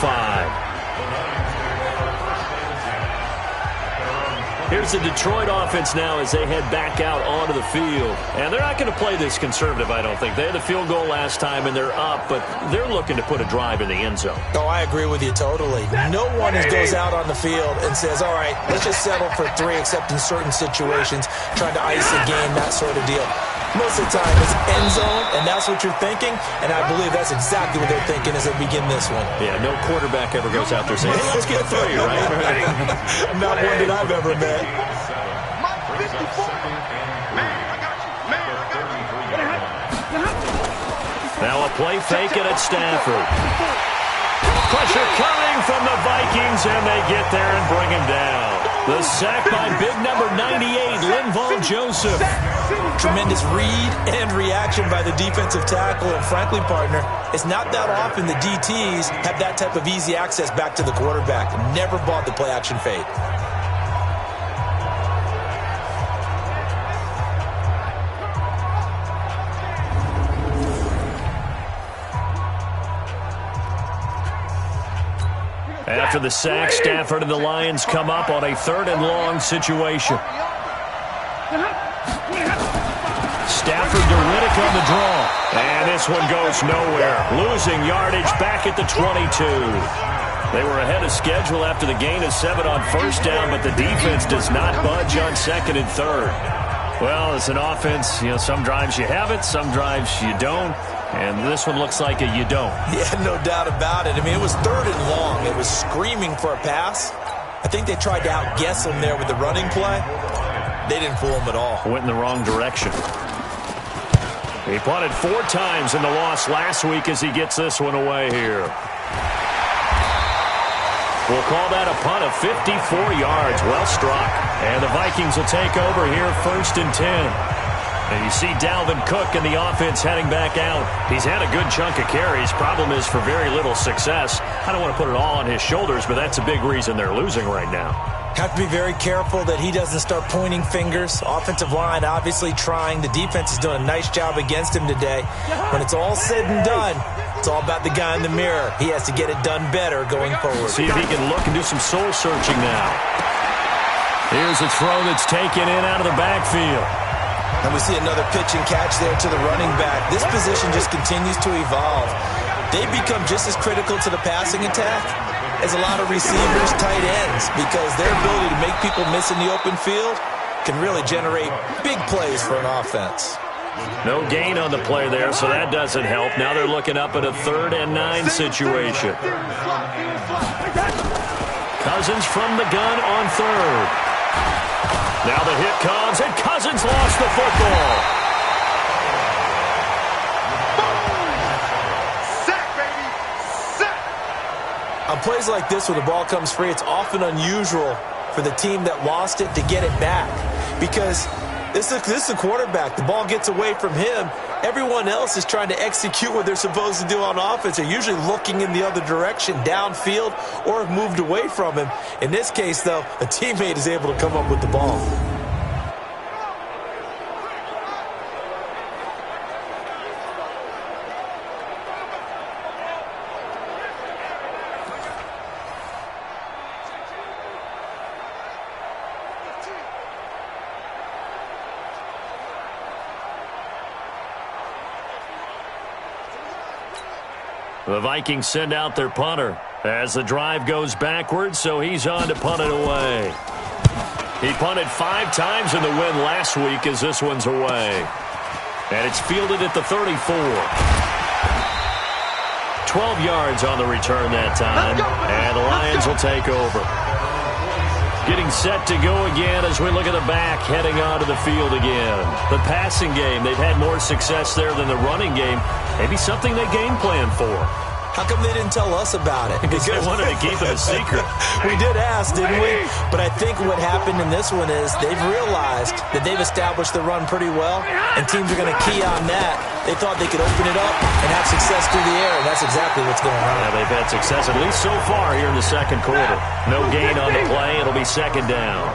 S8: Here's the Detroit offense now as they head back out onto the field. And they're not going to play this conservative, I don't think. They had the field goal last time, and they're up, but they're looking to put a drive in the end zone.
S9: Oh, I agree with you totally. No one goes out on the field and says, all right, let's just settle for 3, except in certain situations, trying to ice a game, that sort of deal. Most of the time, it's end zone, and that's what you're thinking, and I believe that's exactly what they're thinking as they begin this one.
S8: Yeah, no quarterback ever goes out there saying, hey, let's get 3, right?
S9: Not one that I've ever met.
S8: Now a play fake it at Stafford. Pressure coming from the Vikings, and they get there and bring him down. The sack by big number 98, Linval Joseph.
S9: Tremendous read and reaction by the defensive tackle. And frankly, partner, it's not that often the DTs have that type of easy access back to the quarterback. Never bought the play action fade.
S8: After the sack, Stafford and the Lions come up on a 3rd and long situation. Stafford to Riddick on the draw. And this one goes nowhere. Losing yardage back at the 22. They were ahead of schedule after the gain of 7 on 1st down, but the defense does not budge on 2nd and 3rd. Well, it's an offense, some drives you have it, some drives you don't. And this one looks like a you don't.
S9: Yeah, no doubt about it. I mean, it was 3rd and long. It was screaming for a pass. I think they tried to outguess him there with the running play. They didn't fool him at all.
S8: Went in the wrong direction. He punted 4 times in the loss last week as he gets this one away here. We'll call that a punt of 54 yards. Well struck. And the Vikings will take over here 1st and 10. And you see Dalvin Cook in the offense heading back out. He's had a good chunk of carries. Problem is for very little success. I don't want to put it all on his shoulders, but that's a big reason they're losing right now.
S9: Have to be very careful that he doesn't start pointing fingers. Offensive line obviously trying. The defense is doing a nice job against him today. When it's all said and done, it's all about the guy in the mirror. He has to get it done better going forward.
S8: See if he can look and do some soul searching now. Here's a throw that's taken in out of the backfield.
S9: And we see another pitch and catch there to the running back. This position just continues to evolve. They become just as critical to the passing attack as a lot of receivers, tight ends, because their ability to make people miss in the open field can really generate big plays for an offense.
S8: No gain on the play there, so that doesn't help. Now they're looking up at a 3rd and 9 situation. Cousins from the gun on 3rd. Now the hit comes, and Cousins lost the football.
S11: Sack, baby! Sack!
S9: On plays like this where the ball comes free, it's often unusual for the team that lost it to get it back. Because this is a quarterback. The ball gets away from him. Everyone else is trying to execute what they're supposed to do on offense. They're usually looking in the other direction, downfield, or have moved away from him. In this case, though, a teammate is able to come up with the ball.
S8: The Vikings send out their punter as the drive goes backwards, so he's on to punt it away. He punted 5 times in the win last week as this one's away. And it's fielded at the 34. 12 yards on the return that time, and the Lions will take over. Getting set to go again as we look at the back, heading onto the field again. The passing game, they've had more success there than the running game. Maybe something they game plan for.
S9: How come they didn't tell us about it?
S8: Because they wanted to keep it a secret.
S9: We did ask, didn't we? But I think what happened in this one is they've realized that they've established the run pretty well, and teams are going to key on that. They thought they could open it up and have success through the air, and that's exactly what's going on.
S8: Yeah, they've had success, at least so far here in the second quarter. No gain on the play. It'll be 2nd down.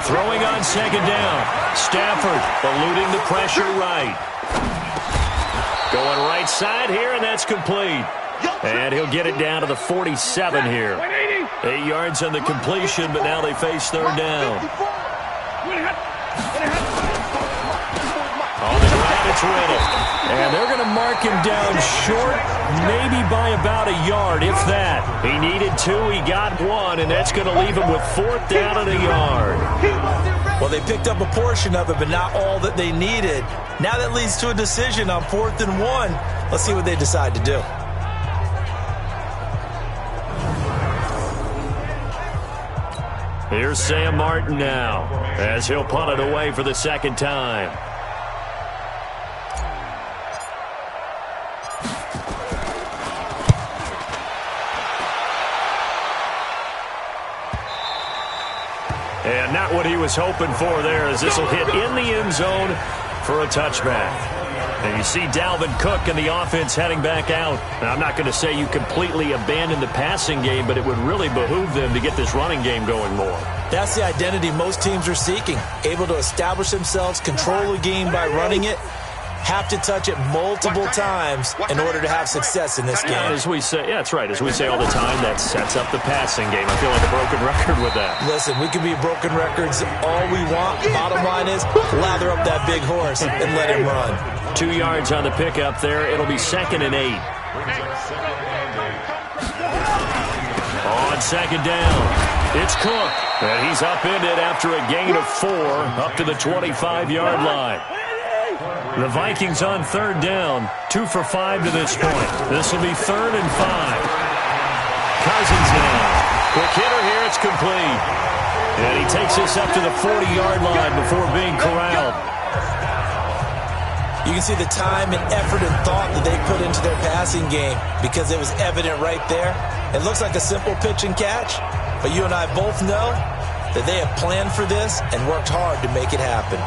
S8: Throwing on 2nd down. Stafford eluding the pressure right. Going right side here, and that's complete. And he'll get it down to the 47 here. 8 yards on the completion, but now they face 3rd down. On the ground, it's Riddick. And they're going to mark him down short, maybe by about a yard, if that. He needed 2, he got 1, and that's going to leave him with 4th down and a yard.
S9: Well, they picked up a portion of it, but not all that they needed. Now that leads to a decision on 4th and 1. Let's see what they decide to do.
S8: Here's Sam Martin now, as he'll punt it away for the 2nd time. And not what he was hoping for there, as this will hit in the end zone for a touchback. And you see Dalvin Cook and the offense heading back out. Now, I'm not going to say you completely abandon the passing game, but it would really behoove them to get this running game going more.
S9: That's the identity most teams are seeking. Able to establish themselves, control the game by running it, have to touch it multiple times in order to have success in this game.
S8: As we say, yeah, that's right. As we say all the time, that sets up the passing game. I feel like a broken record with that.
S9: Listen, we can be broken records all we want. Bottom line is, lather up that big horse and let him run.
S8: 2 yards on the pickup there. It'll be 2nd and 8. On 2nd down, it's Cook. And he's upended after a gain of 4 up to the 25-yard line. The Vikings on 3rd down, 2 for 5 to this point. This will be 3rd and 5. Cousins now. Quick hitter here, it's complete. And he takes this up to the 40-yard line before being corralled.
S9: You can see the time and effort and thought that they put into their passing game because it was evident right there. It looks like a simple pitch and catch, but you and I both know that they have planned for this and worked hard to make it happen.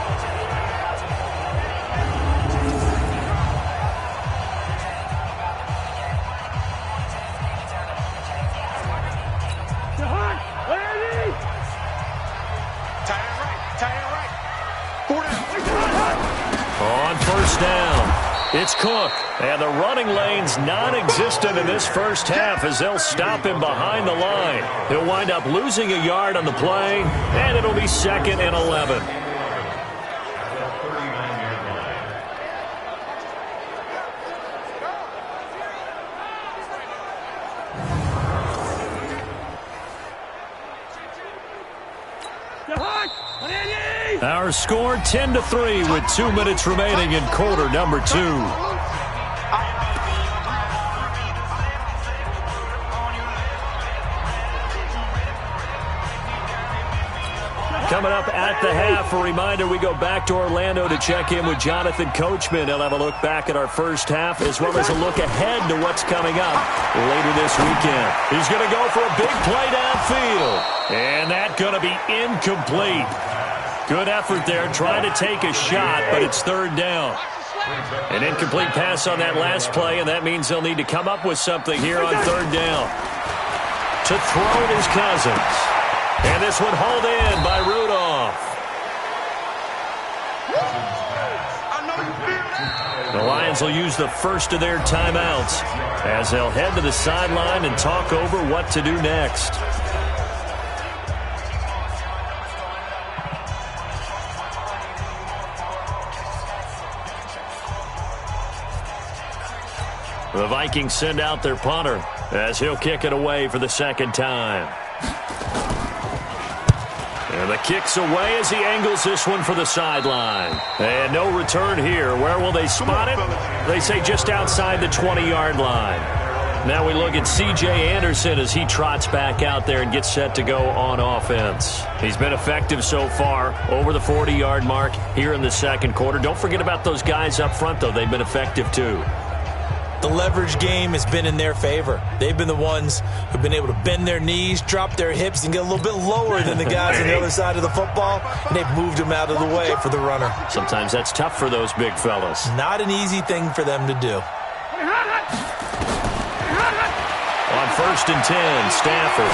S8: On 1st down, it's Cook. And the running lane's non-existent in this first half as they'll stop him behind the line. He'll wind up losing a yard on the play, and it'll be 2nd and 11. Our score 10-3 with 2 minutes remaining in quarter number 2. Coming up at the half, a reminder, we go back to Orlando to check in with Jonathan Coachman. He'll have a look back at our first half as well as a look ahead to what's coming up later this weekend. He's going to go for a big play downfield. And that's going to be incomplete. Good effort there, trying to take a shot, but it's 3rd down. An incomplete pass on that last play, and that means they'll need to come up with something here on 3rd down. To throw it is Cousins. And this one hauled in by Rudolph. The Lions will use the first of their timeouts as they'll head to the sideline and talk over what to do next. The Vikings send out their punter as he'll kick it away for the 2nd time. And the kick's away as he angles this one for the sideline. And no return here. Where will they spot it? They say just outside the 20-yard line. Now we look at C.J. Anderson as he trots back out there and gets set to go on offense. He's been effective so far, over the 40-yard mark here in the 2nd quarter. Don't forget about those guys up front, though. They've been effective, too.
S9: The leverage game has been in their favor. They've been the ones who've been able to bend their knees, drop their hips, and get a little bit lower than the guys on the other side of the football, and they've moved them out of the way for the runner.
S8: Sometimes that's tough for those big fellas.
S9: Not an easy thing for them to do.
S8: On 1st and 10, Stafford.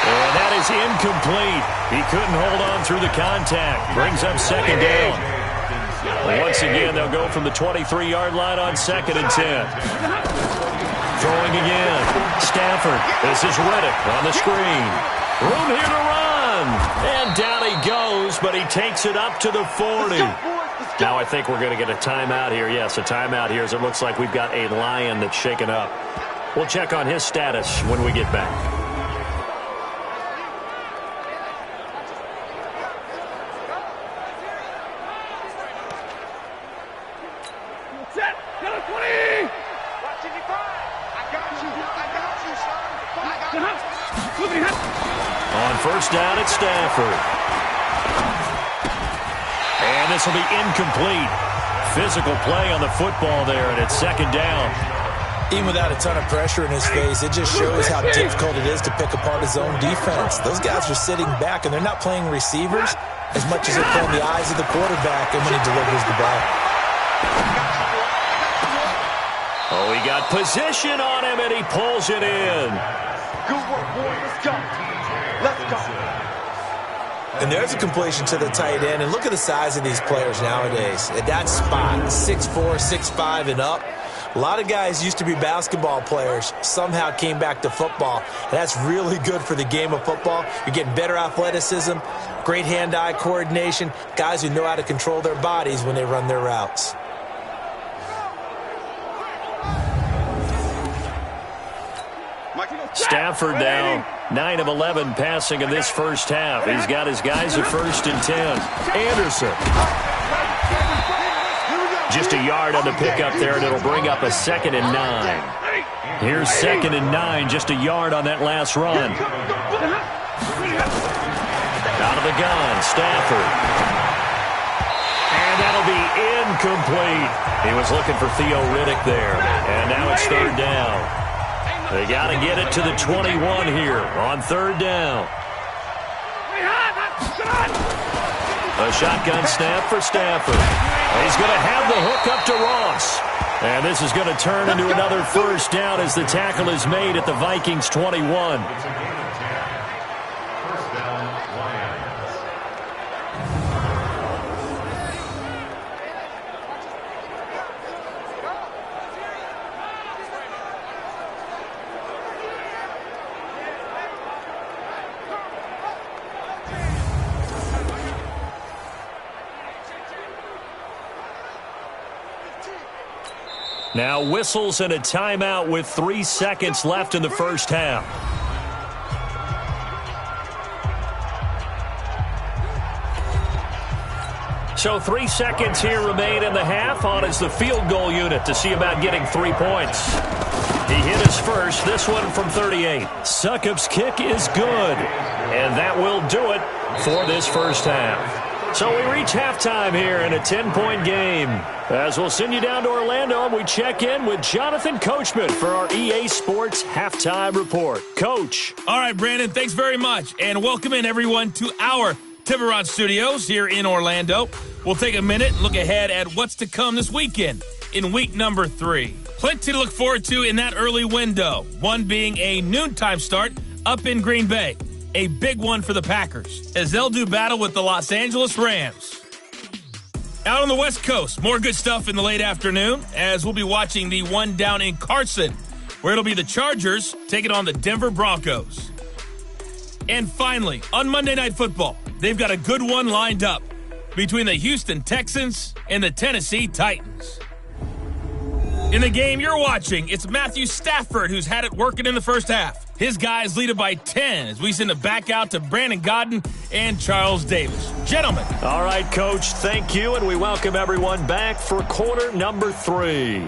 S8: And that is incomplete. He couldn't hold on through the contact. Brings up 2nd down. Once again, they'll go from the 23-yard line on 2nd and 10. Throwing again. Stafford. This is Riddick on the screen. Room here to run. And down he goes, but he takes it up to the 40. Now I think we're going to get a timeout here. Yes, a timeout here as it looks like we've got a Lion that's shaken up. We'll check on his status when we get back. On 1st down at Stafford. And this will be incomplete. Physical play on the football there, and it's 2nd down.
S9: Even without a ton of pressure in his face, it just shows how difficult it is to pick apart his own defense. Those guys are sitting back, and they're not playing receivers as much as they're playing the eyes of the quarterback and when he delivers the ball.
S8: Oh, he got position on him, and he pulls it in.
S11: Good work, boys. Let's go. Let's go.
S9: And there's a completion to the tight end. And look at the size of these players nowadays. At that spot, 6'4", 6'5", and up. A lot of guys used to be basketball players, somehow came back to football. And that's really good for the game of football. You're getting better athleticism, great hand-eye coordination, guys who know how to control their bodies when they run their routes.
S8: Stafford now 9 of 11 passing in this first half. He's got his guys at 1st and 10. Anderson. Just a yard on the pickup there, and it'll bring up a 2nd and 9. Here's 2nd and 9, just a yard on that last run. Out of the gun, Stafford. And that'll be incomplete. He was looking for Theo Riddick there. And now it's 3rd down. They got to get it to the 21 here on 3rd down. A shotgun snap for Stafford. He's going to have the hook up to Ross. And this is going to turn into another 1st down as the tackle is made at the Vikings 21. Now whistles and a timeout with 3 seconds left in the first half. So 3 seconds here remain in the half. On is the field goal unit to see about getting 3 points. He hit his first, this one from 38. Succop's kick is good. And that will do it for this first half. So we reach halftime here in a 10-point game. As we'll send you down to Orlando, and we check in with Jonathan Coachman for our EA Sports Halftime Report. Coach.
S7: All right, Brandon, thanks very much. And welcome in, everyone, to our Tiburon Studios here in Orlando. We'll take a minute and look ahead at what's to come this weekend in week number 3. Plenty to look forward to in that early window, one being a noontime start up in Green Bay. A big one for the Packers as they'll do battle with the Los Angeles Rams. Out on the West Coast, more good stuff in the late afternoon as we'll be watching the one down in Carson, where it'll be the Chargers taking on the Denver Broncos. And finally, on Monday Night Football, they've got a good one lined up between the Houston Texans and the Tennessee Titans. In the game you're watching, it's Matthew Stafford who's had it working in the first half. His guys lead it by 10 as we send it back out to Brandon Godden and Charles Davis. Gentlemen.
S8: All right, Coach, thank you, and we welcome everyone back for quarter number 3.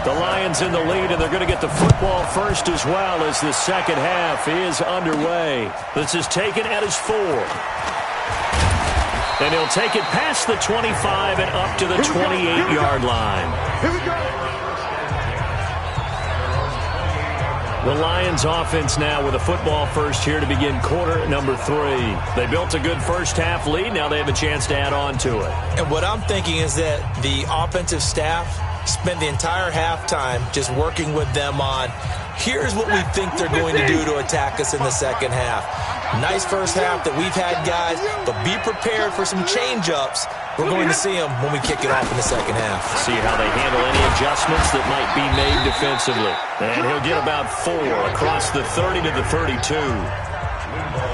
S8: The Lions in the lead, and they're going to get the football first as well as the second half is underway. This is taken at his 4. And he'll take it past the 25 and up to the 28-yard line.
S11: Here we go.
S8: The Lions offense now with a football first here to begin quarter number 3. They built a good first half lead. Now they have a chance to add on to it.
S9: And what I'm thinking is that the offensive staff spent the entire halftime just working with them on, here's what we think they're going to do to attack us in the second half. Nice first half that we've had, guys, but be prepared for some change-ups. We're going to see them when we kick it off in the second half.
S8: See how they handle any adjustments that might be made defensively. And he'll get about 4 across the 30 to the 32.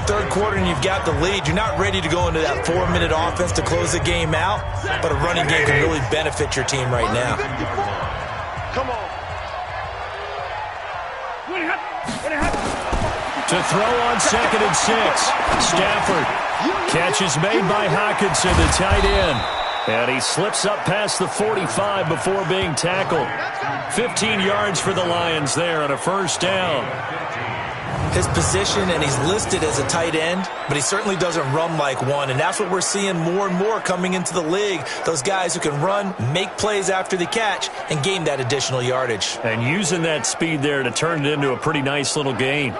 S9: Third quarter and you've got the lead. You're not ready to go into that 4-minute offense to close the game out, but a running game can really benefit your team right now.
S11: Come on.
S8: To throw on 2nd and 6. Stafford. Catch is made by Hockenson, the tight end. And he slips up past the 45 before being tackled. 15 yards for the Lions there on a first down.
S9: His position, and he's listed as a tight end, but he certainly doesn't run like one, and that's what we're seeing more and more coming into the league. Those guys who can run, make plays after the catch, and gain that additional yardage.
S8: And using that speed there to turn it into a pretty nice little gain.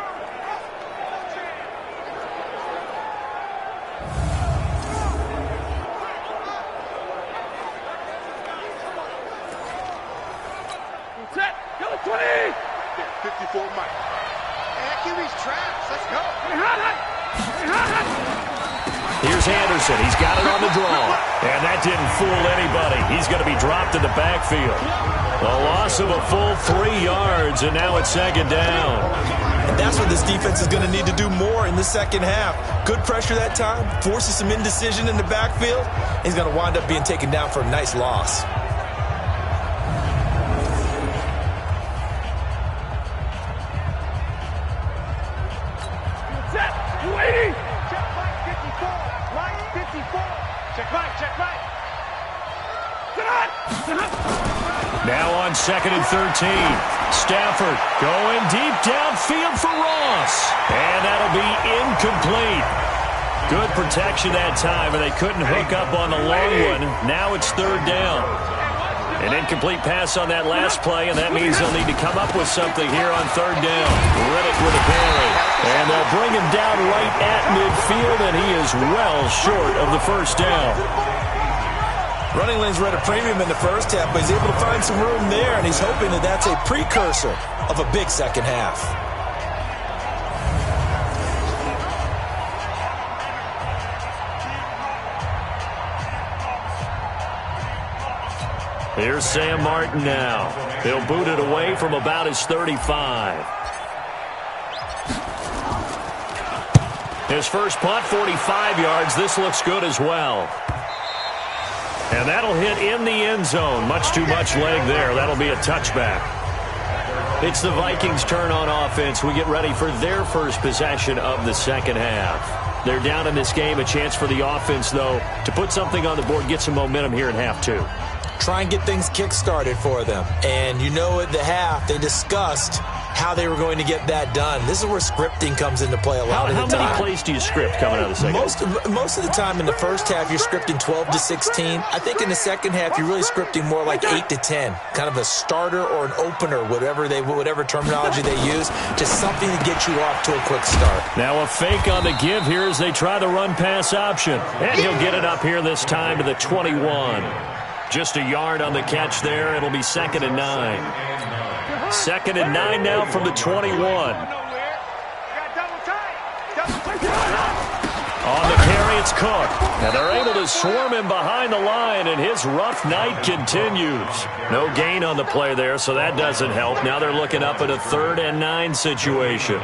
S11: Set. Go 20. 54 Mike. QB's traps. Let's go.
S8: Here's Anderson. He's got it on the draw. And that didn't fool anybody. He's going to be dropped in the backfield. A loss of a full 3 yards, and now it's second down.
S9: And that's what this defense is going to need to do more in the second half. Good pressure that time, forces some indecision in the backfield. He's going to wind up being taken down for a nice loss.
S8: Now on 2nd and 13. Stafford going deep downfield for Ross. And that'll be incomplete. Good protection that time, and they couldn't hook up on the long one. Now it's 3rd down. An incomplete pass on that last play, and that means they'll need to come up with something here on 3rd down. Riddick with a carry. And they'll bring him down right at midfield, and he is well short of the first down.
S9: Running lanes were at a premium in the first half, but he's able to find some room there, and he's hoping that that's a precursor of a big second half.
S8: Here's Sam Martin now. He'll boot it away from about his 35. His first punt, 45 yards. This looks good as well. And that'll hit in the end zone. Much too much leg there. That'll be a touchback. It's the Vikings' turn on offense. We get ready for their first possession of the second half. They're down in this game. A chance for the offense, though, to put something on the board, get some momentum here in half 2.
S9: Try and get things kick-started for them. And you know at the half, they discussed how they were going to get that done. This is where scripting comes into play a lot of the time.
S8: How many plays do you script coming out of the second half?
S9: Most of the time in the first half, you're scripting 12 to 16. I think in the second half, you're really scripting more like 8 to 10. Kind of a starter or an opener, whatever terminology they use. Just something to get you off to a quick start.
S8: Now a fake on the give here as they try the run-pass option. And he'll get it up here this time to the 21. Just a yard on the catch there. It'll be 2nd and 9. 2nd and 9 now from the 21. On the carry, it's Cook. And they're able to swarm him behind the line, and his rough night continues. No gain on the play there, so that doesn't help. Now they're looking up at a 3rd and 9 situation.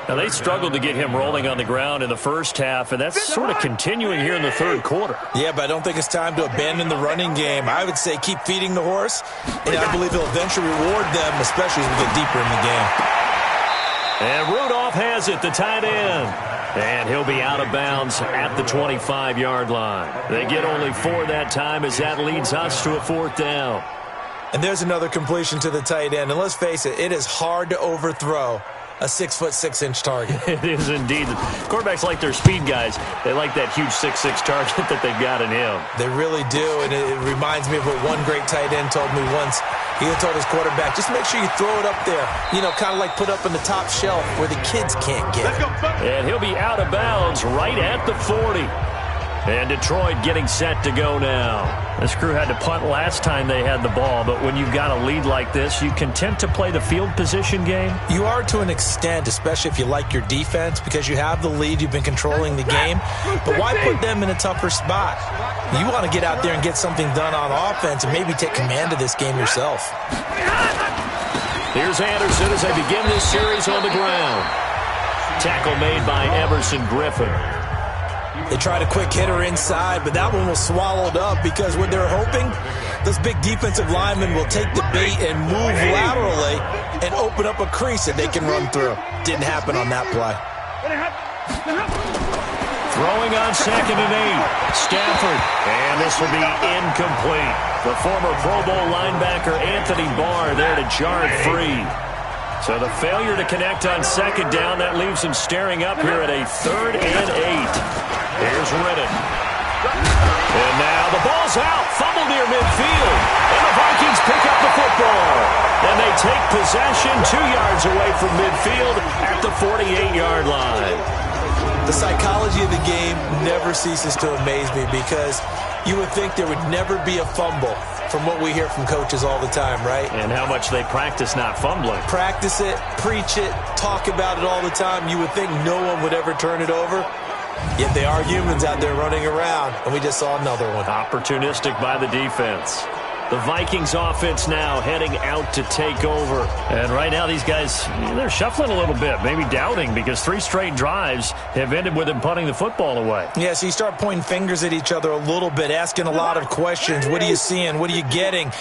S8: Now, they struggled to get him rolling on the ground in the first half, and that's sort of continuing here in the third quarter.
S9: Yeah, but I don't think it's time to abandon the running game. I would say keep feeding the horse, and I believe he'll eventually reward them, especially as we get deeper in the game.
S8: And Rudolph has it, the tight end. And he'll be out of bounds at the 25-yard line. They get only 4 that time as that leads us to a 4th down.
S9: And there's another completion to the tight end. And let's face it, it is hard to overthrow a 6'6" target.
S8: It is indeed. Quarterbacks like their speed guys. They like that huge 6'6" target that they've got in him.
S9: They really do, and it reminds me of what one great tight end told me once. He had told his quarterback, just make sure you throw it up there. You know, kind of like put up in the top shelf where the kids can't get it.
S8: And he'll be out of bounds right at the 40. And Detroit getting set to go now. This crew had to punt last time they had the ball, but when you've got a lead like this, you content to play the field position game?
S9: You are to an extent, especially if you like your defense, because you have the lead, you've been controlling the game. But why put them in a tougher spot? You want to get out there and get something done on offense and maybe take command of this game yourself.
S8: Here's Anderson as they begin this series on the ground. Tackle made by Everson Griffin.
S9: They tried a quick hitter inside, but that one was swallowed up because what they're hoping, those big defensive linemen will take the bait and move laterally and open up a crease that they can run through. Didn't happen on that play.
S8: Throwing on 2nd and 8. Stafford. And this will be incomplete. The former Pro Bowl linebacker Anthony Barr there to jar it free. So the failure to connect on 2nd down, that leaves him staring up here at a 3rd and 8. Here's Ridden. And now the ball's out. Fumble near midfield. And the Vikings pick up the football. And they take possession 2 yards away from midfield at the 48-yard line.
S9: The psychology of the game never ceases to amaze me because you would think there would never be a fumble from what we hear from coaches all the time, right?
S8: And how much they practice not fumbling.
S9: Practice it, preach it, talk about it all the time. You would think no one would ever turn it over. Yet they are humans out there running around, and we just saw another one.
S8: Opportunistic by the defense. The Vikings offense now heading out to take over. And right now these guys, they're shuffling a little bit, maybe doubting, because 3 straight drives have ended with them punting the football away.
S9: Yeah, so you start pointing fingers at each other a little bit, asking a lot of questions. What are you seeing? What are you getting?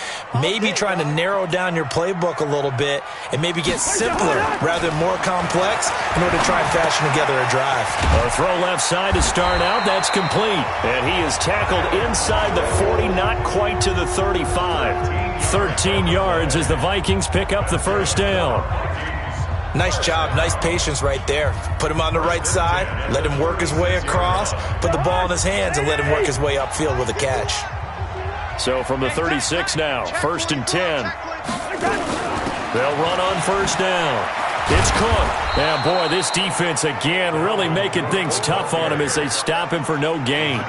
S9: Maybe trying to narrow down your playbook a little bit and maybe get simpler rather than more complex in order to try and fashion together a drive.
S8: A throw left side to start out. That's complete. And he is tackled inside the 40, not quite to the 35. 13 yards as the Vikings pick up the first down.
S9: Nice job, nice patience right there. Put him on the right side, let him work his way across, put the ball in his hands, and let him work his way upfield with a catch.
S8: So from the 36 now, 1st and 10. They'll run on first down. It's Cook. Now, boy, this defense again really making things tough on him as they stop him for no gain.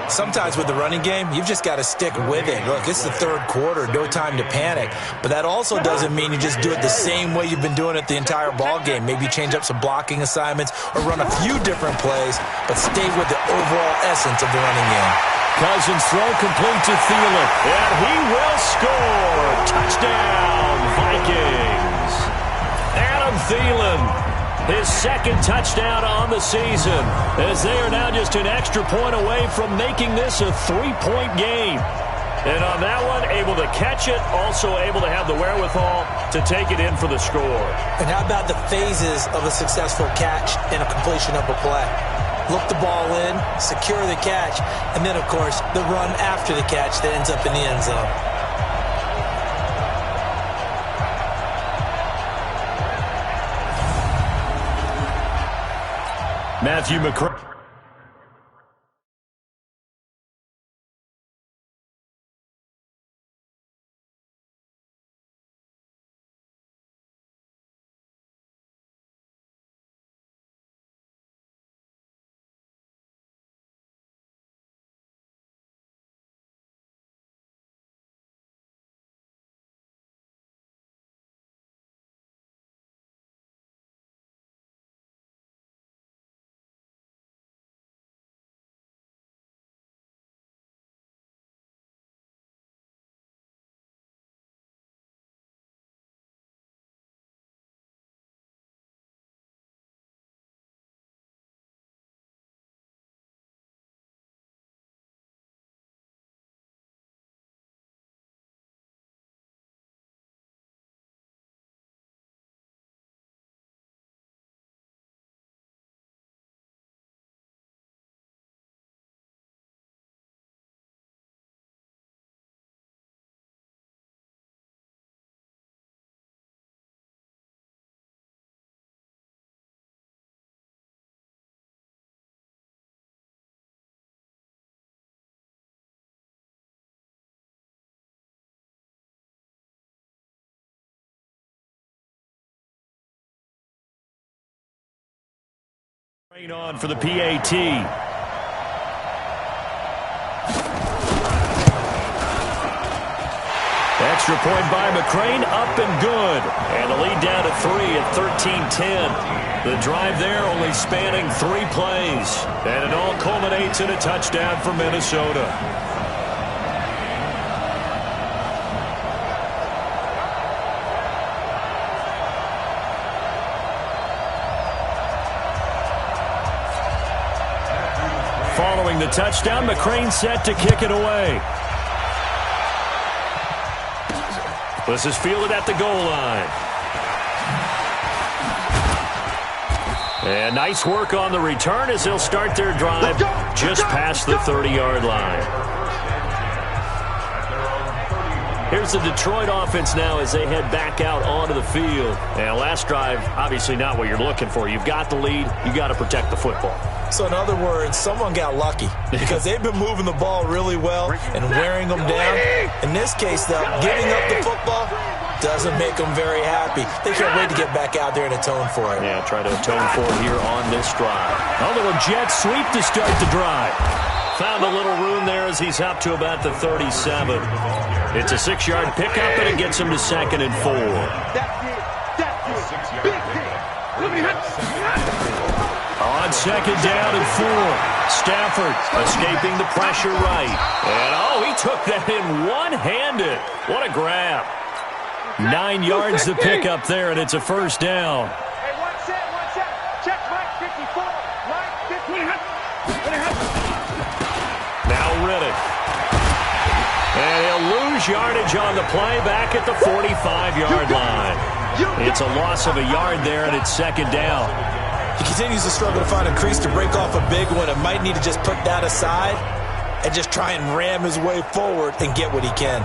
S9: Sometimes with the running game, you've just got to stick with it. Look, it's the 3rd quarter, no time to panic. But that also doesn't mean you just do it the same way you've been doing it the entire ball game. Maybe change up some blocking assignments or run a few different plays, but stay with the overall essence of the running game.
S8: Cousins throw complete to Thielen, and he will score. Touchdown, Vikings. Adam Thielen. His 2nd touchdown on the season, as they are now just an extra point away from making this a 3-point game. And on that one, able to catch it, also able to have the wherewithal to take it in for the score.
S9: And how about the phases of a successful catch and a completion of a play? Look the ball in, secure the catch, and then, of course, the run after the catch that ends up in the end zone.
S8: Matthew McCray. On for the PAT. Extra point by McCrane, up and good. And the lead down to 3 at 13-10. The drive there only spanning 3 plays. And it all culminates in a touchdown for Minnesota. Following the touchdown, McCrane set to kick it away. This is fielded at the goal line. And nice work on the return as they'll start their drive just past the 30-yard line. Here's the Detroit offense now as they head back out onto the field. And last drive, obviously not what you're looking for. You've got the lead. You got to protect the football.
S9: So in other words, someone got lucky because they've been moving the ball really well and wearing them down. In this case, though, giving up the football doesn't make them very happy. They can't wait to get back out there and atone for it.
S8: Yeah, try to atone for it here on this drive. A little jet sweep to start the drive. Found a little room there as he's up to about the 37. It's a 6-yard pickup, and it gets him to 2nd and 4. On 2nd down and 4. Stafford escaping the pressure right. And, he took that in one-handed. What a grab. 9 yards to pick up there, and it's a 1st down.
S11: Hey, one set. Check Mike 54. Mike 50.
S8: Now Riddick. And he'll lose yardage on the play back at the 45-yard line. It's a loss of a yard there, and it's 2nd down.
S9: He continues to struggle to find a crease to break off a big one and might need to just put that aside and just try and ram his way forward and get what he can.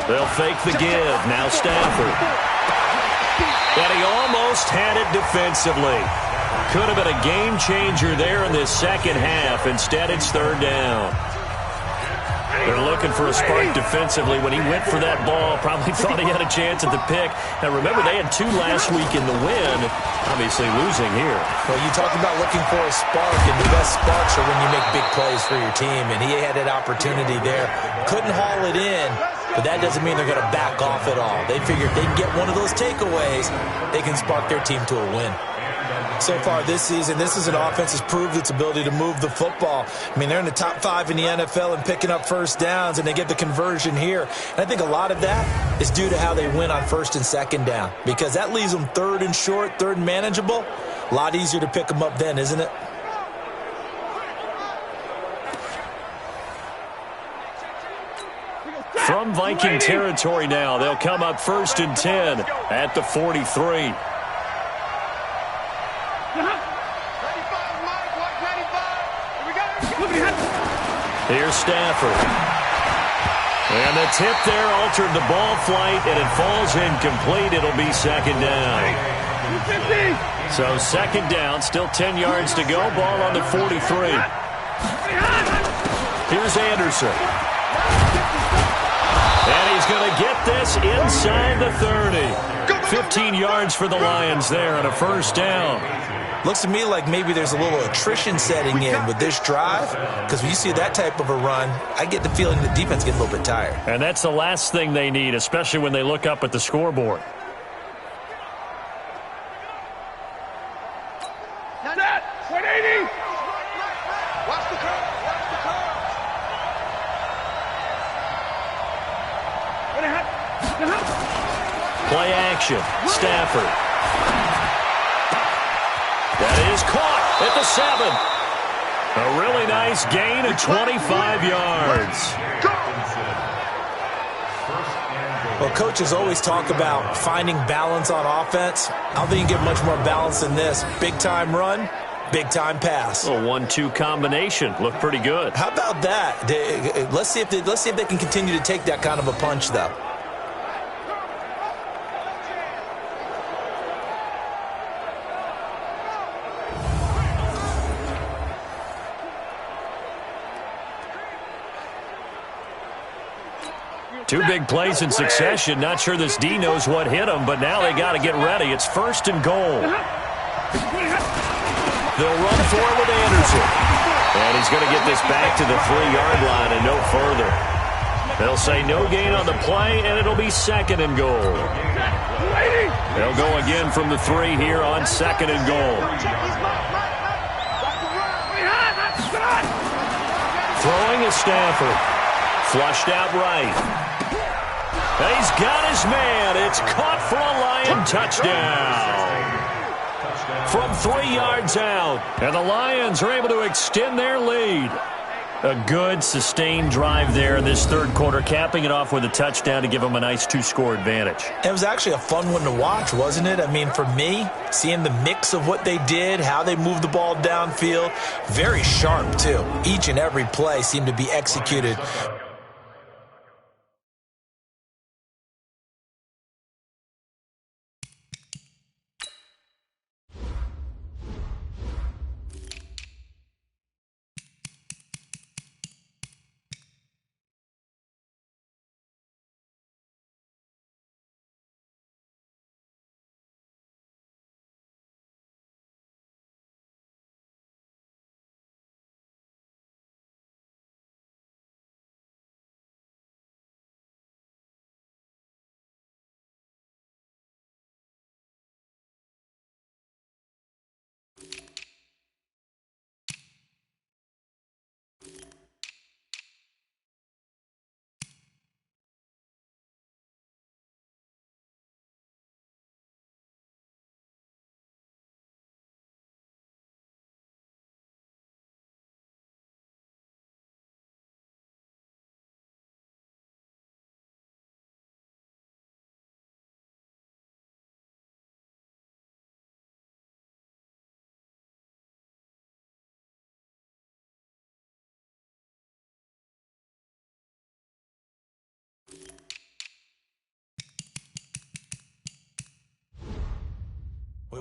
S8: They'll fake the give. Now Stafford. And he almost had it defensively. Could have been a game changer there in this second half. Instead, it's 3rd down. They're looking for a spark defensively. When he went for that ball, probably thought he had a chance at the pick. Now, remember, they had 2 last week in the win. Obviously losing here.
S9: Well, you talked about looking for a spark, and the best sparks are when you make big plays for your team, and he had that opportunity there. Couldn't haul it in, but that doesn't mean they're going to back off at all. They figure if they can get one of those takeaways, they can spark their team to a win. So far this season, this is an offense that's proved its ability to move the football. I mean, they're in the top 5 in the NFL and picking up 1st downs, and they get the conversion here. And I think a lot of that is due to how they win on 1st and 2nd down, because that leaves them 3rd and short, 3rd and manageable. A lot easier to pick them up then, isn't it?
S8: From Viking territory now, they'll come up 1st and 10 at the 43. Here's Stafford. And the tip there altered the ball flight, and it falls incomplete. It'll be 2nd down. So 2nd down, still 10 yards to go. Ball on the 43. Here's Anderson. And he's going to get this inside the 30. 15 yards for the Lions there on a 1st down.
S9: Looks to me like maybe there's a little attrition setting in with this drive, because when you see that type of a run, I get the feeling the defense gets a little bit tired.
S8: And that's the last thing they need, especially when they look up at the scoreboard.
S11: Set! 180! Watch the curve!
S8: Play action. Stafford. That is caught at the 7. A really nice gain of 25 yards.
S9: Well, coaches always talk about finding balance on offense. I don't think you get much more balance than this. Big-time run, Big-time pass.
S8: A 1-2 combination. Looked pretty good.
S9: How about that? Let's see if they can continue to take that kind of a punch, though.
S8: Two big plays in succession. Not sure this D knows what hit him, but now they got to get ready. It's 1st and goal. They'll run for it with Anderson. And he's going to get this back to the 3-yard line and no further. They'll say no gain on the play, and it'll be 2nd and goal. They'll go again from the 3 here on 2nd and goal. Throwing is Stafford. Flushed out right. He's got his man. It's caught for a Lion touchdown. From 3 yards out. And the Lions are able to extend their lead. A good, sustained drive there in this 3rd quarter, capping it off with a touchdown to give them a nice 2-score advantage.
S9: It was actually a fun one to watch, wasn't it? I mean, for me, seeing the mix of what they did, how they moved the ball downfield, very sharp, too. Each and every play seemed to be executed.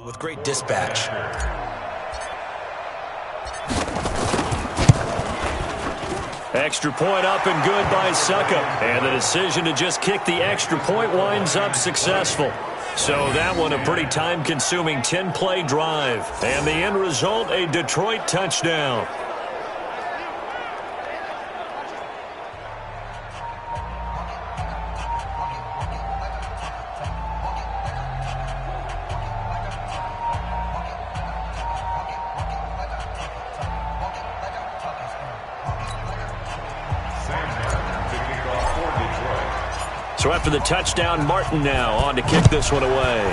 S9: With great dispatch.
S8: Extra point up and good by Suckup. And the decision to just kick the extra point winds up successful. So that one a pretty time-consuming 10-play drive. And the end result, a Detroit touchdown. So after the touchdown, Martin now on to kick this one away.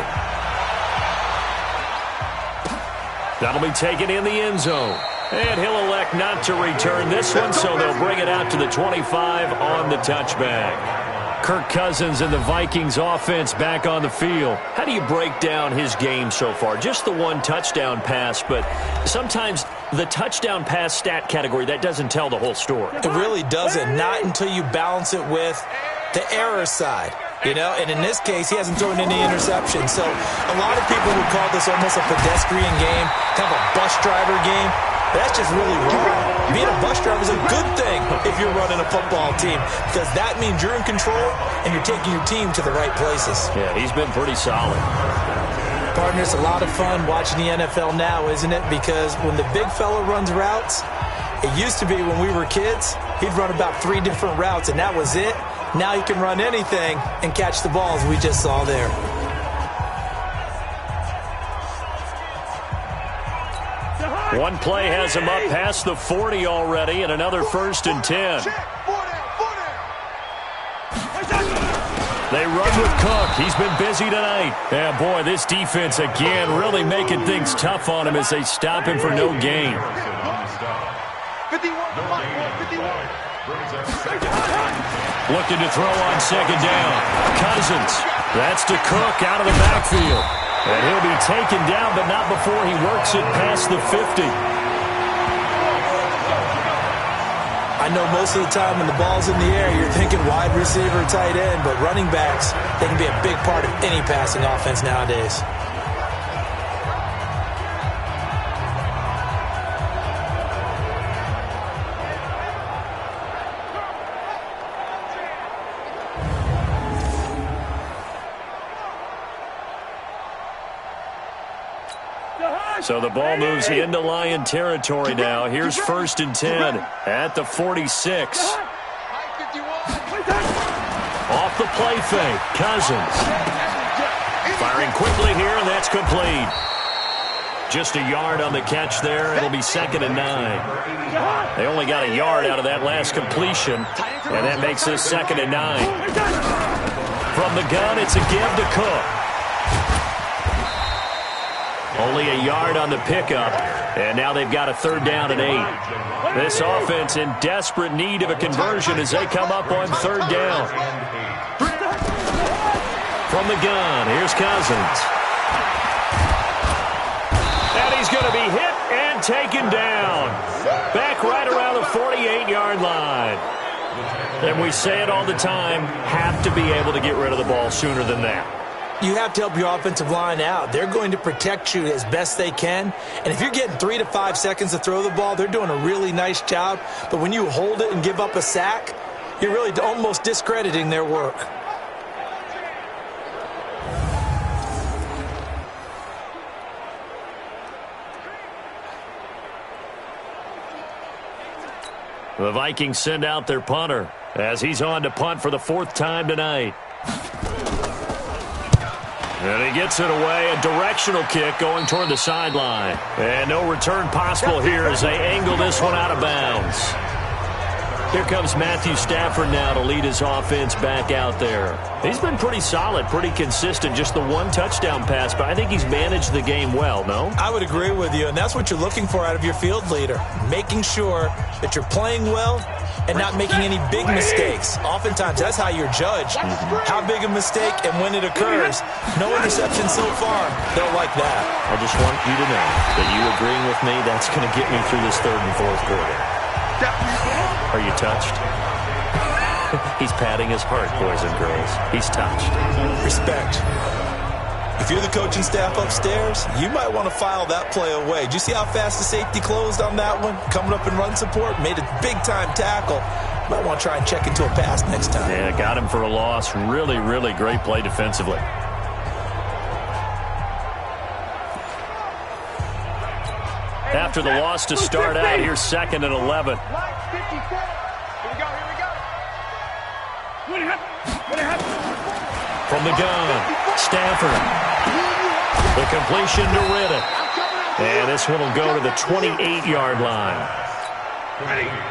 S8: That'll be taken in the end zone. And he'll elect not to return this one, so they'll bring it out to the 25 on the touchback. Kirk Cousins and the Vikings offense back on the field. How do you break down his game so far? Just the one touchdown pass, but sometimes the touchdown pass stat category, that doesn't tell the whole story.
S9: It really doesn't, not until you balance it with the error side, you know, and in this case, he hasn't thrown any interceptions. So a lot of people would call this almost a pedestrian game, kind of a bus driver game. That's just really wrong. Being a bus driver is a good thing if you're running a football team, because that means you're in control and you're taking your team to the right places.
S8: Yeah, he's been pretty solid.
S9: Partner, it's a lot of fun watching the NFL now, isn't it? Because when the big fella runs routes, it used to be when we were kids, he'd run about 3 different routes, and that was it. Now he can run anything and catch the balls we just saw there.
S8: One play has him up past the 40 already, and another 1st and 10. They run with Cook. He's been busy tonight. Yeah, boy, this defense again really making things tough on him as they stop him for no gain.
S11: 51.
S8: Looking to throw on 2nd down. Cousins. That's to Cook out of the backfield. And he'll be taken down, but not before he works it past the 50.
S9: I know most of the time when the ball's in the air, you're thinking wide receiver, tight end, but running backs, they can be a big part of any passing offense nowadays.
S8: So the ball moves into Lion territory now. Here's 1st and 10 at the 46. Off the play fake, Cousins. Firing quickly here, and that's complete. Just a yard on the catch there. It'll be 2nd and 9. They only got a yard out of that last completion, and that makes this 2nd and 9. From the gun, it's a give to Cook. Only a yard on the pickup, and now they've got a 3rd down and 8. This offense in desperate need of a conversion as they come up on 3rd down. From the gun, here's Cousins. And he's going to be hit and taken down. Back right around the 48-yard line. And we say it all the time, have to be able to get rid of the ball sooner than that.
S9: You have to help your offensive line out. They're going to protect you as best they can. And if you're getting 3 to 5 seconds to throw the ball, they're doing a really nice job. But when you hold it and give up a sack, you're really almost discrediting their work.
S8: The Vikings send out their punter as he's on to punt for the 4th time tonight. And he gets it away, a directional kick going toward the sideline. And no return possible here as they angle this one out of bounds. Here comes Matthew Stafford now to lead his offense back out there. He's been pretty solid, pretty consistent, just the 1 touchdown pass, but I think he's managed the game well, no?
S9: I would agree with you, and that's what you're looking for out of your field leader, making sure that you're playing well and not making any big mistakes. Oftentimes, that's how you're judged. How big a mistake and when it occurs. No interception so far. They'll like that.
S8: I just want you to know that you agreeing with me, that's going to get me through this 3rd and 4th quarter. Are you touched? He's patting his heart, boys and girls. He's touched.
S9: Respect. If you're the coaching staff upstairs, you might want to file that play away. Did you see how fast the safety closed on that one? Coming up in run support, made a big-time tackle. Might want to try and check into a pass next time.
S8: Yeah, got him for a loss. Really, really great play defensively. After the loss to start out, here's 2nd and 11. From the gun, Stafford. The completion to Riddick. And this one will go to the 28-yard line.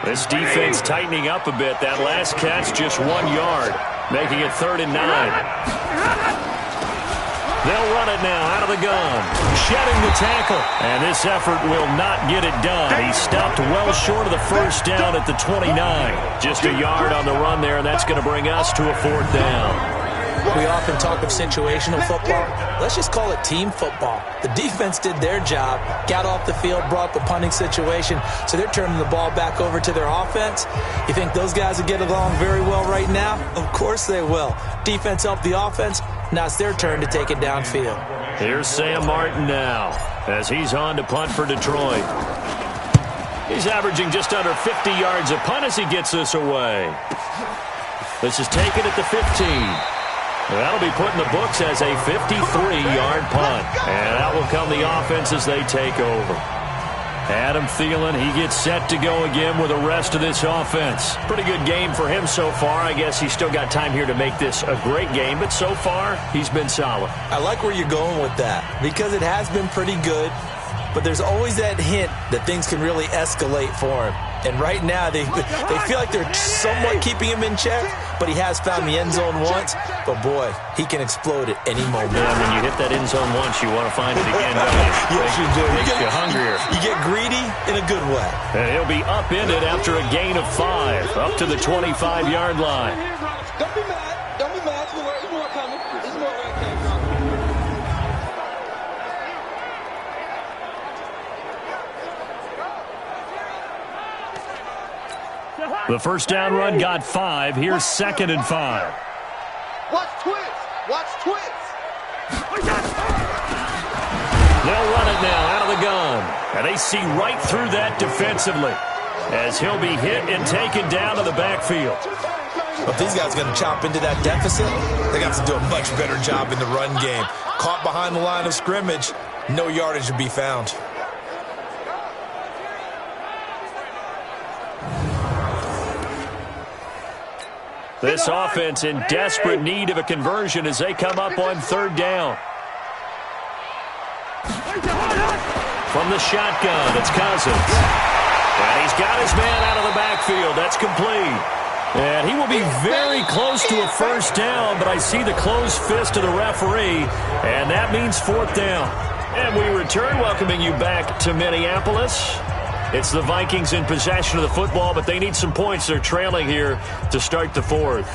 S8: This defense tightening up a bit. That last catch just 1 yard, making it 3rd and 9. They'll run it now out of the gun. Shedding the tackle. And this effort will not get it done. He stopped well short of the 1st down at the 29. Just a yard on the run there, and that's going to bring us to a 4th down.
S9: We often talk of situational football. Let's just call it team football. The defense did their job, got off the field, brought the punting situation, so they're turning the ball back over to their offense. You think those guys will get along very well right now? Of course they will. Defense helped the offense. Now it's their turn to take it downfield.
S8: Here's Sam Martin now as he's on to punt for Detroit. He's averaging just under 50 yards a punt as he gets this away. This is taken at the 15. That'll be put in the books as a 53-yard punt. And that will come the offense as they take over. Adam Thielen, he gets set to go again with the rest of this offense. Pretty good game for him so far. I guess he's still got time here to make this a great game, but so far, he's been solid.
S9: I like where you're going with that because it has been pretty good, but there's always that hint that things can really escalate for him. And right now, they feel like they're somewhat keeping him in check, but he has found the end zone once. But, boy, he can explode at any moment.
S8: Yeah, when you hit that end zone once, you want to find it again, don't you?
S9: Yes, you do.
S8: Makes you hungrier.
S9: You get greedy in a good way.
S8: And he'll be upended after a gain of 5, up to the 25-yard line.
S11: Don't be mad. Don't be mad. There's more coming. There's more right there.
S8: The first down run got 5. Here's 2nd and 5.
S11: Watch twist. Watch twist.
S8: They'll run it now out of the gun. And they see right through that defensively as he'll be hit and taken down to the backfield.
S9: Well, if these guys are going to chop into that deficit, they got to do a much better job in the run game. Caught behind the line of scrimmage, no yardage to be found.
S8: This offense in desperate need of a conversion as they come up on 3rd down. From the shotgun, it's Cousins. And he's got his man out of the backfield. That's complete. And he will be very close to a first down, but I see the closed fist of the referee, and that means 4th down. And we return, welcoming you back to Minneapolis. It's the Vikings in possession of the football, but they need some points. They're trailing here to start the 4th.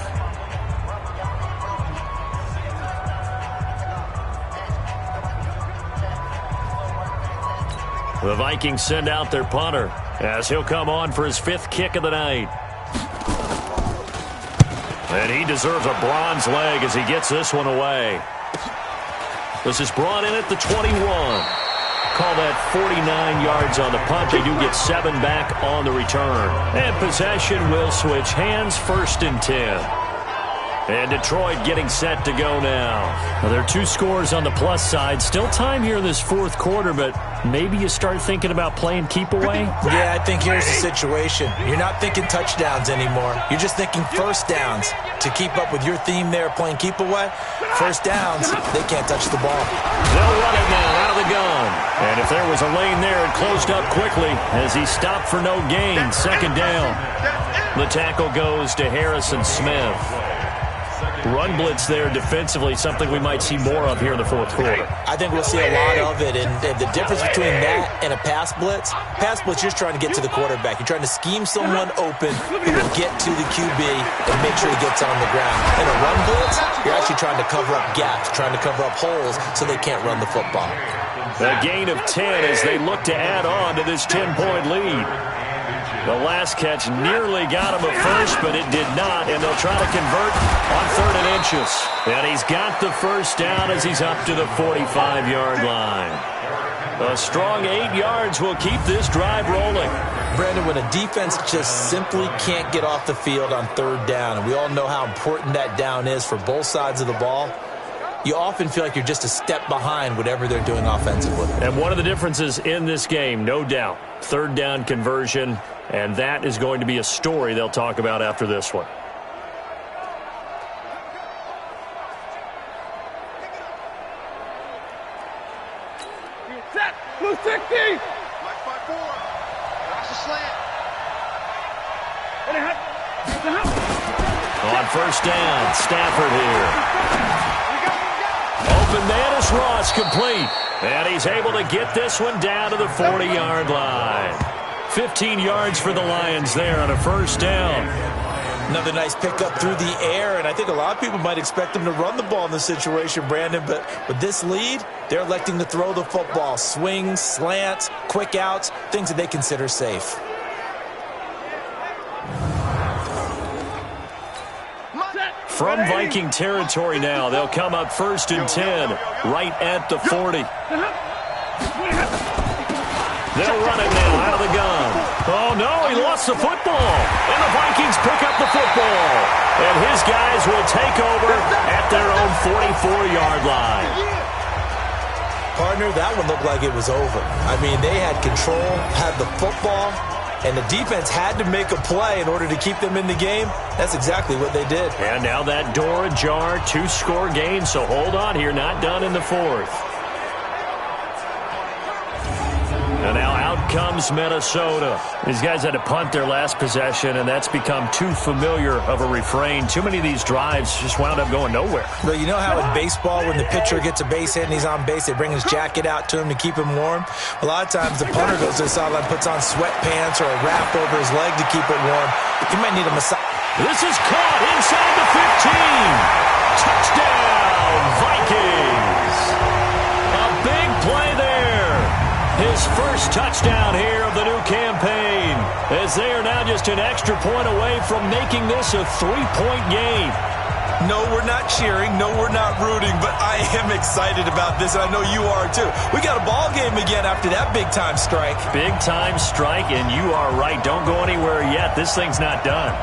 S8: The Vikings send out their punter as he'll come on for his 5th kick of the night. And he deserves a bronze leg as he gets this one away. This is brought in at the 21. Call that 49 yards on the punt. They do get 7 back on the return. And possession will switch hands, 1st and 10. And Detroit getting set to go now. Well, there are 2 scores on the plus side. Still time here in this 4th quarter, but maybe you start thinking about playing keep away?
S9: Yeah, I think here's the situation. You're not thinking touchdowns anymore. You're just thinking first downs. To keep up with your theme there, playing keep away, first downs, they can't touch the ball.
S8: They'll run it now out of the gun. And if there was a lane there, it closed up quickly as he stopped for no gain. 2nd down. The tackle goes to Harrison Smith. Run blitz there defensively, something we might see more of here in the 4th quarter.
S9: I think we'll see a lot of it, and the difference between that and a pass blitz, you're just trying to get to the quarterback. You're trying to scheme someone open who will get to the QB and make sure he gets on the ground. In a run blitz, you're actually trying to cover up gaps, trying to cover up holes so they can't run the football.
S8: A gain of 10 as they look to add on to this 10-point lead. The last catch nearly got him a first, but it did not, and they'll try to convert on 3rd and inches. And he's got the first down as he's up to the 45-yard line. A strong 8 yards will keep this drive rolling.
S9: Brandon, when a defense just simply can't get off the field on 3rd down, and we all know how important that down is for both sides of the ball, you often feel like you're just a step behind whatever they're doing offensively.
S8: And one of the differences in this game, no doubt, 3rd down conversion, and that is going to be a story they'll talk about after this one.
S11: Set. Blue 60. Black 5-4. Cross the slant.
S8: On 1st down, Stafford here. Open man is Ross, complete. And he's able to get this one down to the 40-yard line. 15 yards for the Lions there on a 1st down.
S9: Another nice pickup through the air, and I think a lot of people might expect them to run the ball in this situation, Brandon, but with this lead, they're electing to throw the football. Swings, slants, quick outs, things that they consider safe.
S8: From Viking territory now, they'll come up 1st and 10, right at the 40. They'll run it now out of the gun. Oh, no, he lost the football. And the Vikings pick up the football. And his guys will take over at their own 44-yard line.
S9: Partner, that one looked like it was over. I mean, they had control, had the football, and the defense had to make a play in order to keep them in the game. That's exactly what they did.
S8: And now that door ajar, 2-score game, so hold on here, not done in the 4th. And now out comes Minnesota. These guys had to punt their last possession, and that's become too familiar of a refrain. Too many of these drives just wound up going nowhere.
S9: But you know how in baseball, when the pitcher gets a base hit and he's on base, they bring his jacket out to him to keep him warm? A lot of times the punter goes to the sideline, puts on sweatpants or a wrap over his leg to keep it warm. He might need a massage.
S8: This is caught inside the 15. Touchdown, Vikings. A big play there. His first touchdown here of the new campaign. as they are now just an extra point away from making this a 3-point game.
S9: No, we're not cheering. No, we're not rooting, but I am excited about this, and I know you are too. We got a ball game again after that big-time strike.
S8: Big-time strike, and you are right. Don't go anywhere yet. This thing's not done.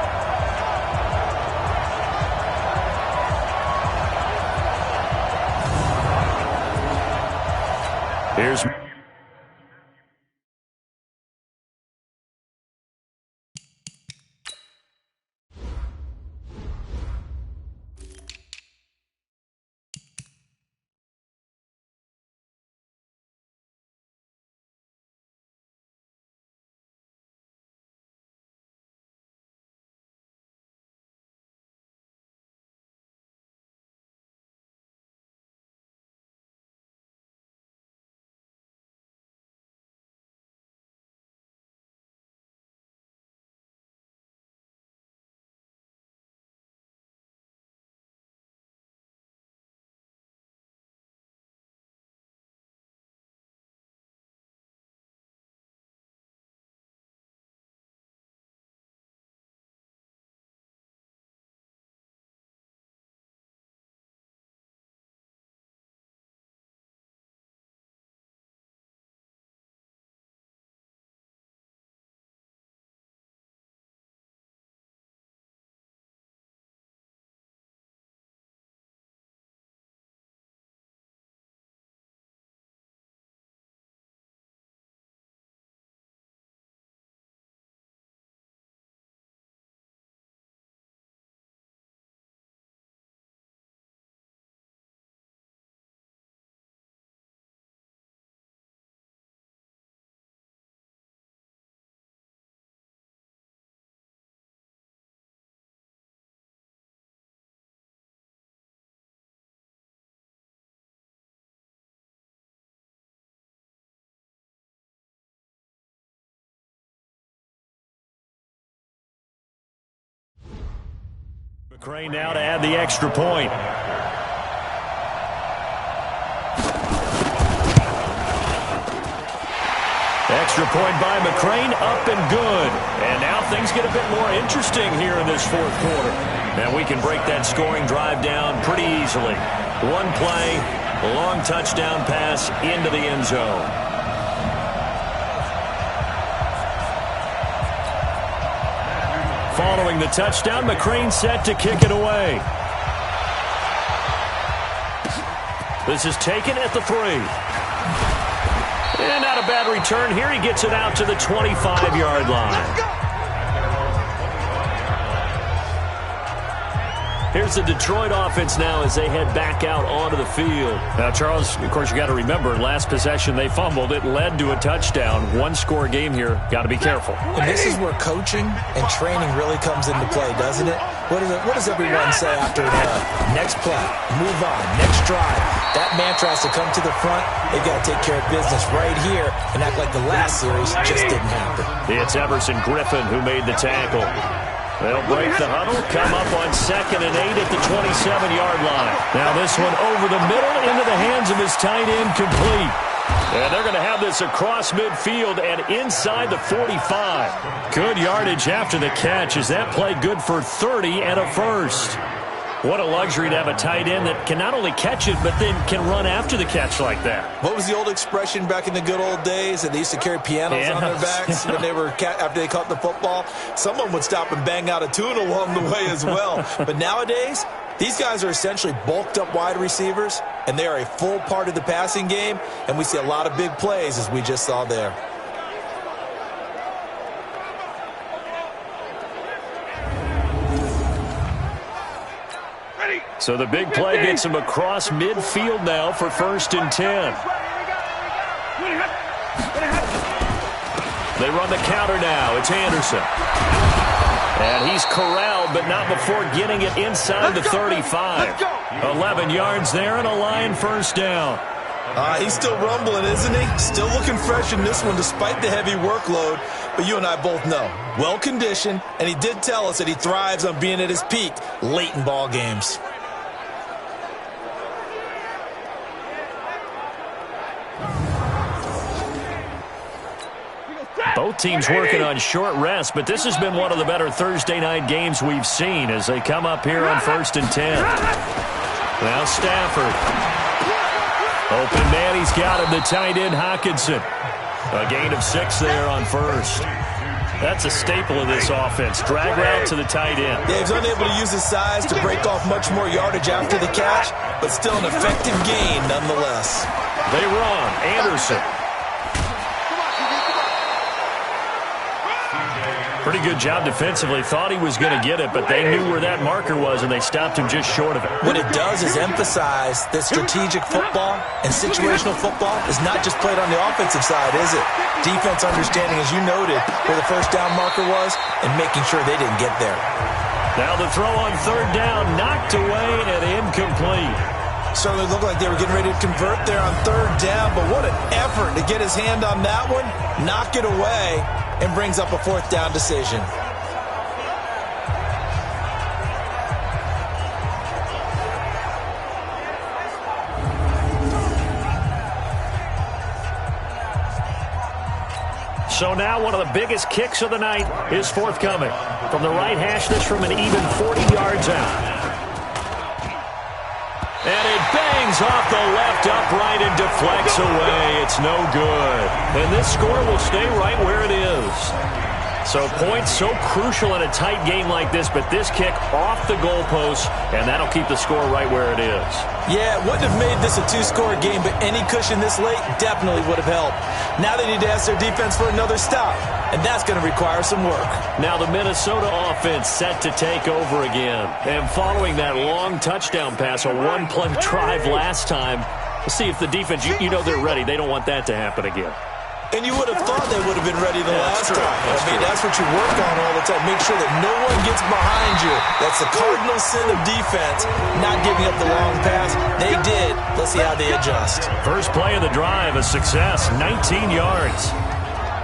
S8: Here's... McCray now to add the extra point. Extra point by McCrane, up and good. And now things get a bit more interesting here in this fourth quarter. And we can break that scoring drive down pretty easily. One play, a long touchdown pass into the end zone. Following the touchdown, McCrane set to kick it away. This is taken at the 3. And not a bad return here. He gets it out to the 25-yard line. Here's the Detroit offense now as they head back out onto the field. Now, Charles, of course, you got to remember, last possession they fumbled. It led to a touchdown. One-score game here. Got to be careful.
S9: And this is where coaching and training really comes into play, doesn't it? What does everyone say after the next play? Move on. Next drive. That mantra has to come to the front. They've got to take care of business right here and act like the last series just didn't happen.
S8: It's Everson Griffin who made the tackle. They'll break the huddle, come up on 2nd and 8 at the 27-yard line. Now this one over the middle into the hands of his tight end, complete. And they're going to have this across midfield and inside the 45. Good yardage after the catch. Is that play good for 30 and a first? What a luxury to have a tight end that can not only catch it, but then can run after the catch like that.
S9: What was the old expression back in the good old days that they used to carry pianos on their backs when they were after they caught the football? Someone would stop and bang out a tune along the way as well. But nowadays, these guys are essentially bulked up wide receivers, and they are a full part of the passing game, and we see a lot of big plays as we just saw there.
S8: So the big play gets him across midfield now for 1st and 10. They run the counter now. It's Anderson. And he's corralled, but not before getting it inside the 35. 11 yards there and a Lion first down.
S9: He's still rumbling, isn't he? Still looking fresh in this one despite the heavy workload. But you and I both know, well-conditioned, and he did tell us that he thrives on being at his peak late in ball games.
S8: Both teams working on short rest, but this has been one of the better Thursday night games we've seen as they come up here on 1st and 10. Now Stafford. Open man, he's got him, the tight end Hockenson. A gain of 6 there on first. That's a staple of this offense. Drag route to the tight end.
S9: Yeah, he's unable to use his size to break off much more yardage after the catch, but still an effective gain nonetheless.
S8: They run. Anderson. Pretty good job defensively. Thought he was going to get it, but they knew where that marker was, and they stopped him just short of it.
S9: What it does is emphasize that strategic football and situational football is not just played on the offensive side, is it? Defense understanding, as you noted, where the first down marker was and making sure they didn't get there.
S8: Now the throw on 3rd down, knocked away and incomplete.
S9: Certainly looked like they were getting ready to convert there on 3rd down, but what an effort to get his hand on that one, knock it away, and brings up a 4th down decision.
S8: So now one of the biggest kicks of the night is forthcoming. From the right hash, this from an even 40 yards out. And it bangs off the left upright and deflects away. It's no good. And this score will stay right where it is. So points so crucial in a tight game like this, but this kick off the goalpost, and that'll keep the score right where it is.
S9: Yeah, it wouldn't have made this a 2-score game, but any cushion this late definitely would have helped. Now they need to ask their defense for another stop, and that's going to require some work.
S8: Now the Minnesota offense set to take over again. And following that long touchdown pass, a one-play drive last time, we'll see if the defense, you know they're ready. They don't want that to happen again.
S9: And you would have thought they would have been ready the last time. That's what you work on all the time. Make sure that no one gets behind you. That's the cardinal sin of defense, not giving up the long pass. They did. Let's see how they adjust.
S8: First play of the drive, a success, 19 yards.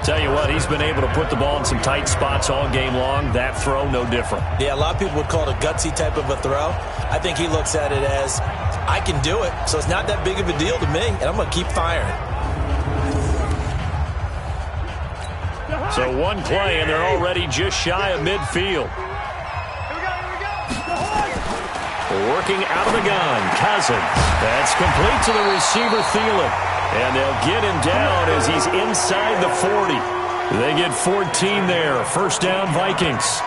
S8: Tell you what, he's been able to put the ball in some tight spots all game long. That throw, no different.
S9: Yeah, a lot of people would call it a gutsy type of a throw. I think he looks at it as, I can do it, so it's not that big of a deal to me, and I'm going to keep firing.
S8: So one play, and they're already just shy of midfield. Working out of the gun, Cousins. That's complete to the receiver, Thielen. And they'll get him down as he's inside the 40. They get 14 there. First down, Vikings.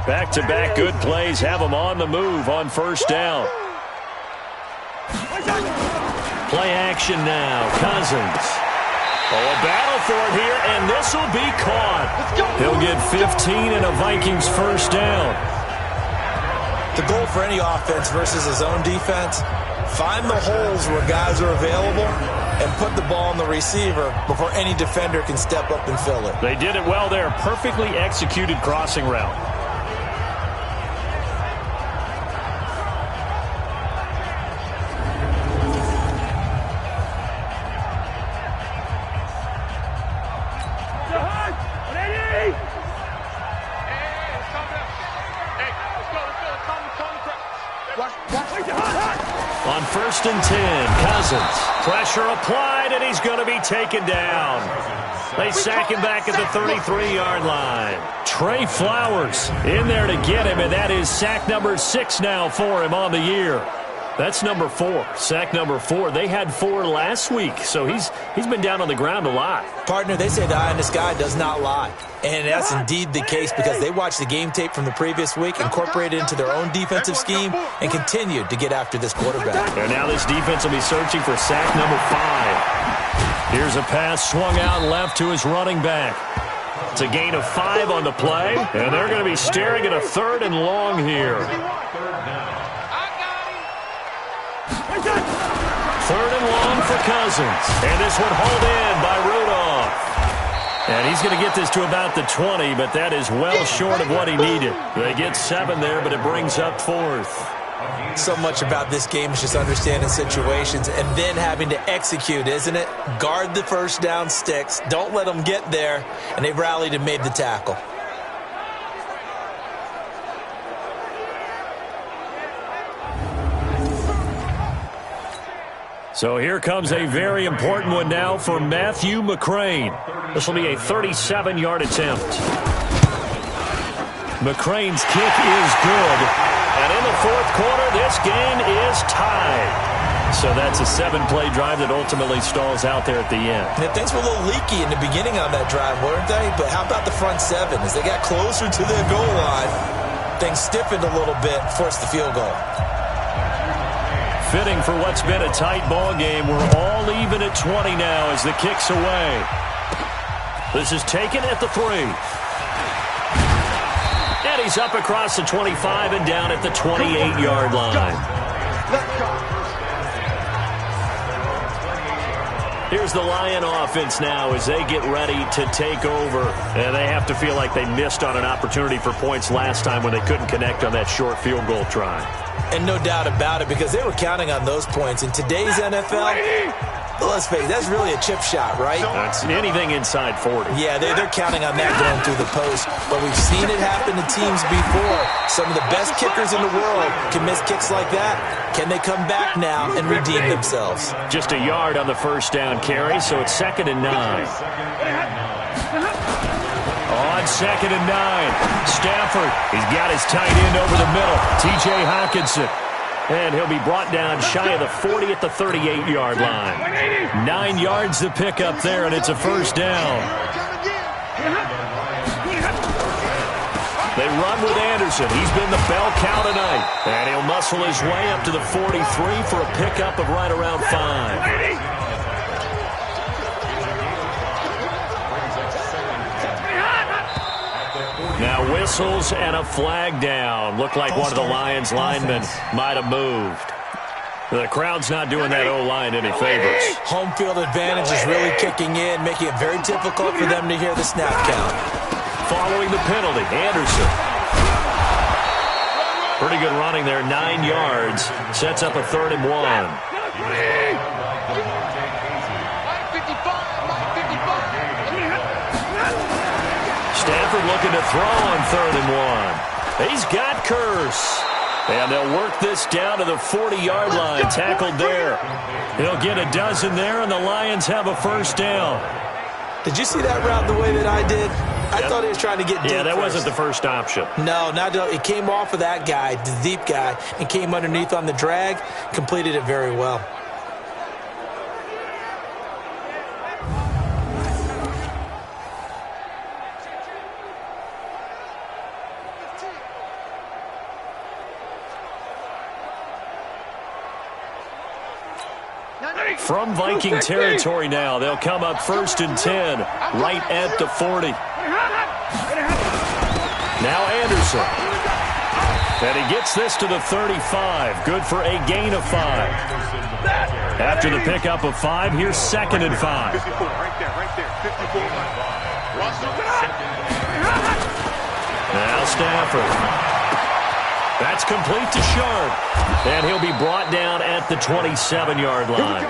S8: Back-to-back good plays have them on the move on first down. Play action now. Cousins. Oh, a battle for it here, and this will be caught. He'll get 15 and a Vikings first down.
S9: The goal for any offense versus his own defense, find the holes where guys are available and put the ball on the receiver before any defender can step up and fill it.
S8: They did it well there. Perfectly executed crossing route. On 1st and 10, Cousins. Pressure applied, and he's going to be taken down. They sack him back at the 33-yard line. Trey Flowers in there to get him, and that is sack number 6 now for him on the year. That's number 4. Sack number 4. They had 4 last week, so he's been down on the ground a lot.
S9: Partner, they say the eye in the sky does not lie. And that's indeed the case because they watched the game tape from the previous week, incorporated it into their own defensive scheme, and continued to get after this quarterback.
S8: And now this defense will be searching for sack number 5. Here's a pass swung out left to his running back. It's a gain of 5 on the play, and they're going to be staring at a 3rd and long here. 3rd and long for Cousins. And this one hauled in by Rudolph. And he's going to get this to about the 20, but that is well short of what he needed. They get 7 there, but it brings up 4th.
S9: So much about this game is just understanding situations and then having to execute, isn't it? Guard the first down sticks. Don't let them get there. And they've rallied and made the tackle.
S8: So here comes a very important one now for Matthew McCrane. This will be a 37-yard attempt. McCrane's kick is good. And in the fourth quarter, this game is tied. So that's a 7-play drive that ultimately stalls out there at the end.
S9: Yeah, things were a little leaky in the beginning on that drive, weren't they? But how about the front seven? As they got closer to their goal line, things stiffened a little bit, forced the field goal.
S8: Fitting for what's been a tight ball game. We're all even at 20 now as the kick's away. This is taken at the 3. And he's up across the 25 and down at the 28-yard line. Here's the Lion offense now as they get ready to take over. And they have to feel like they missed on an opportunity for points last time when they couldn't connect on that short field goal try.
S9: And no doubt about it, because they were counting on those points. In today's NFL, let's face it, that's really a chip shot, right?
S8: That's anything inside 40.
S9: Yeah, they're counting on that going through the post. But we've seen it happen to teams before. Some of the best kickers in the world can miss kicks like that. Can they come back now and redeem themselves?
S8: Just a yard on the first down carry, so it's 2nd and 9. On 2nd and 9, Stafford, he's got his tight end over the middle, T.J. Hockenson. And he'll be brought down shy of the 40 at the 38-yard line. 9 yards to pick up there, and it's a first down. They run with Anderson. He's been the bell cow tonight. And he'll muscle his way up to the 43 for a pickup of right around 5. Now whistles and a flag down. Looked like one of the Lions linemen might have moved. The crowd's not doing that O-line any favors.
S9: Home field advantage is really kicking in, making it very difficult for them to hear the snap count.
S8: Following the penalty, Anderson. Pretty good running there, 9 yards. Sets up a 3rd and 1. Stafford looking to throw on 3rd and 1. He's got Curse. And they'll work this down to the 40-yard line, tackled there. He'll get a dozen there, and the Lions have a first down.
S9: Did you see that route the way that I did? I thought he was trying to get deep.
S8: Yeah, that
S9: first.
S8: wasn't the first option.
S9: No, it came off of that guy, the deep guy, and came underneath on the drag, completed it very well.
S8: From Viking territory now, they'll come up 1st and 10, right at the 40. Now Anderson. And he gets this to the 35. Good for a gain of 5. After the pickup of 5, here's 2nd and 5.
S11: 54, right there, 54.
S8: Now Stafford. That's complete to Sharp. And he'll be brought down at the 27-yard line.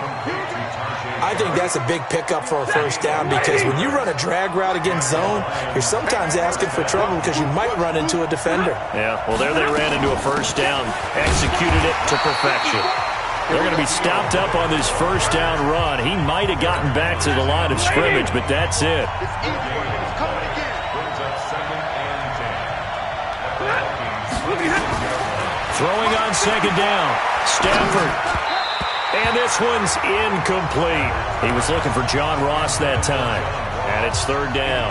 S9: I think that's a big pickup for a first down because when you run a drag route against zone, you're sometimes asking for trouble because you might run into a defender.
S8: Yeah, well, there they ran into a first down, executed it to perfection. They're going to be stopped up on this first down run. He might have gotten back to the line of scrimmage, but that's it. Throwing on 2nd down. Stafford. And this one's incomplete. He was looking for John Ross that time. And it's 3rd down.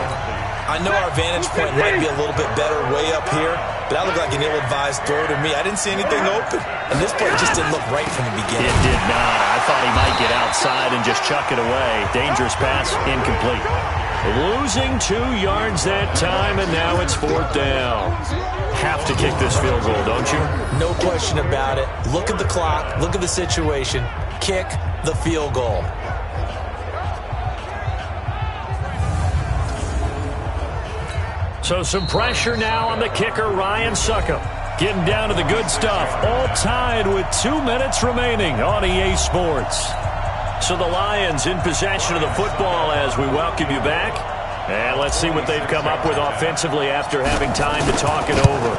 S9: I know our vantage point might be a little bit better way up here, but that looked like an ill-advised throw to me. I didn't see anything open. And this play just didn't look right from the beginning.
S8: It did not. I thought he might get outside and just chuck it away. Dangerous pass, incomplete. Losing 2 yards that time, and now it's 4th down. Have to kick this field goal, don't you?
S9: No question about it. Look at the clock. Look at the situation. Kick the field goal.
S8: So some pressure now on the kicker, Ryan Succop. Getting down to the good stuff. All tied with 2 minutes remaining on EA Sports. So the Lions in possession of the football as we welcome you back. And let's see what they've come up with offensively after having time to talk it over.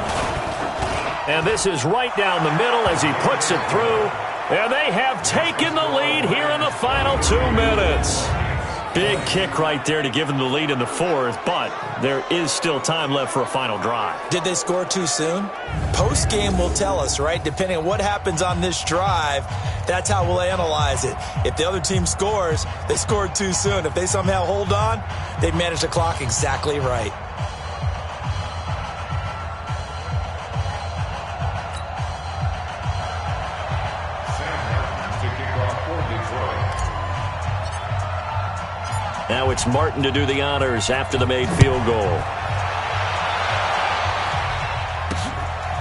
S8: And this is right down the middle as he puts it through. And they have taken the lead here in the final 2 minutes. Big kick right there to give them the lead in the fourth, but there is still time left for a final drive.
S9: Did they score too soon? Post-game will tell us, right? Depending on what happens on this drive, that's how we'll analyze it. If the other team scores, they scored too soon. If they somehow hold on, they manage the clock exactly right.
S8: Now it's Martin to do the honors after the made field goal.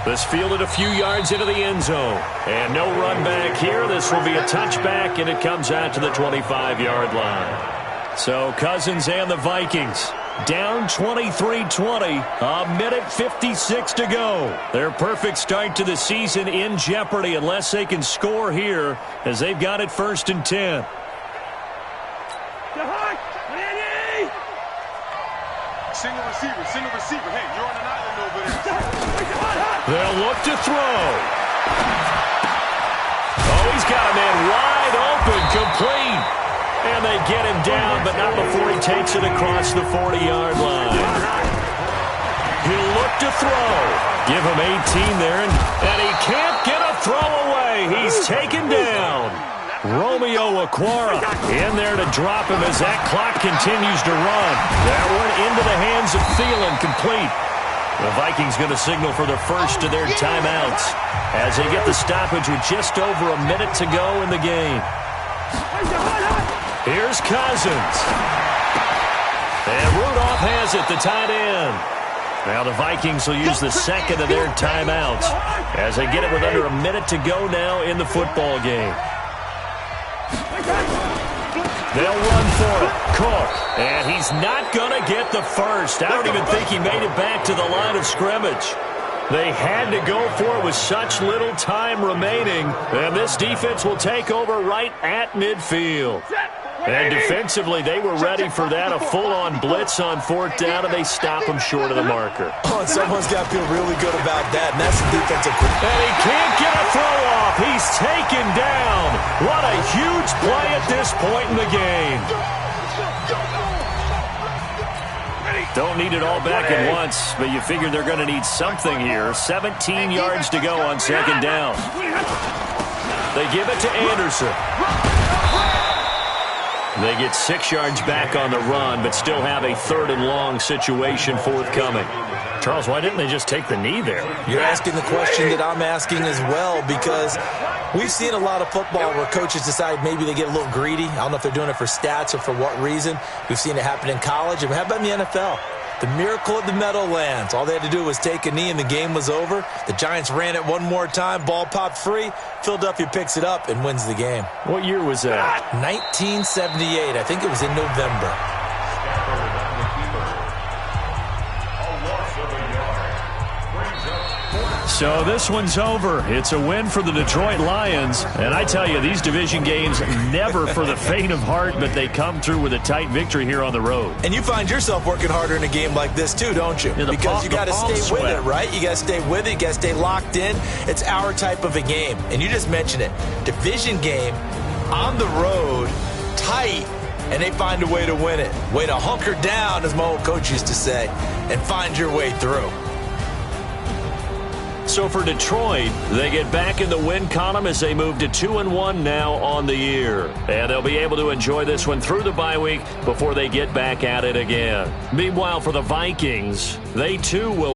S8: This fielded a few yards into the end zone. And no run back here. This will be a touchback, and it comes out to the 25-yard line. So Cousins and the Vikings down 23-20. A minute 56 to go. Their perfect start to the season in jeopardy unless they can score here as they've got it 1st and 10.
S11: Single receiver. Hey, you're on an island over there.
S8: They'll look to throw. Oh, he's got a man wide open, complete. And they get him down, but not before he takes it across the 40-yard line. He'll look to throw. Give him 18 there, and he can't get a throw away. He's taken down. Romeo Okwara in there to drop him as that clock continues to run. That one into the hands of Thielen, complete. The Vikings going to signal for the first of their timeouts as they get the stoppage with just over a minute to go in the game. Here's Cousins. And Rudolph has it, the tight end. Now the Vikings will use the second of their timeouts as they get it with under a minute to go now in the football game. They'll run for it. Cook. And he's not going to get the first. I don't even think he made it back to the line of scrimmage. They had to go for it with such little time remaining. And this defense will take over right at midfield. And defensively, they were ready for that. A full-on blitz on 4th down, and they stop him short of the marker.
S9: Oh, and someone's got to feel really good about that, and that's the defensive.
S8: And he can't get a throw off. He's taken down. What a huge play at this point in the game. Don't need it all back at once, but you figure they're going to need something here. 17 yards to go on 2nd down. They give it to Anderson. They get 6 yards back on the run, but still have a 3rd and long situation forthcoming. Charles, why didn't they just take the knee there?
S9: You're asking the question that I'm asking as well, because we've seen a lot of football where coaches decide maybe they get a little greedy. I don't know if they're doing it for stats or for what reason. We've seen it happen in college. And how about in the NFL? The miracle of the Meadowlands. All they had to do was take a knee and the game was over. The Giants ran it one more time. Ball popped free. Philadelphia picks it up and wins the game.
S8: What year was that?
S9: 1978. I think it was in November.
S8: So this one's over. It's a win for the Detroit Lions. And I tell you, these division games, never for the faint of heart, but they come through with a tight victory here on the road.
S9: And you find yourself working harder in a game like this too, don't you? Because you got to stay with it, right? You got to stay with it. You got to stay locked in. It's our type of a game. And you just mentioned it. Division game, on the road, tight, and they find a way to win it. Way to hunker down, as my old coach used to say, and find your way through.
S8: So for Detroit, they get back in the win column as they move to 2-1 now on the year. And they'll be able to enjoy this one through the bye week before they get back at it again. Meanwhile, for the Vikings, they too will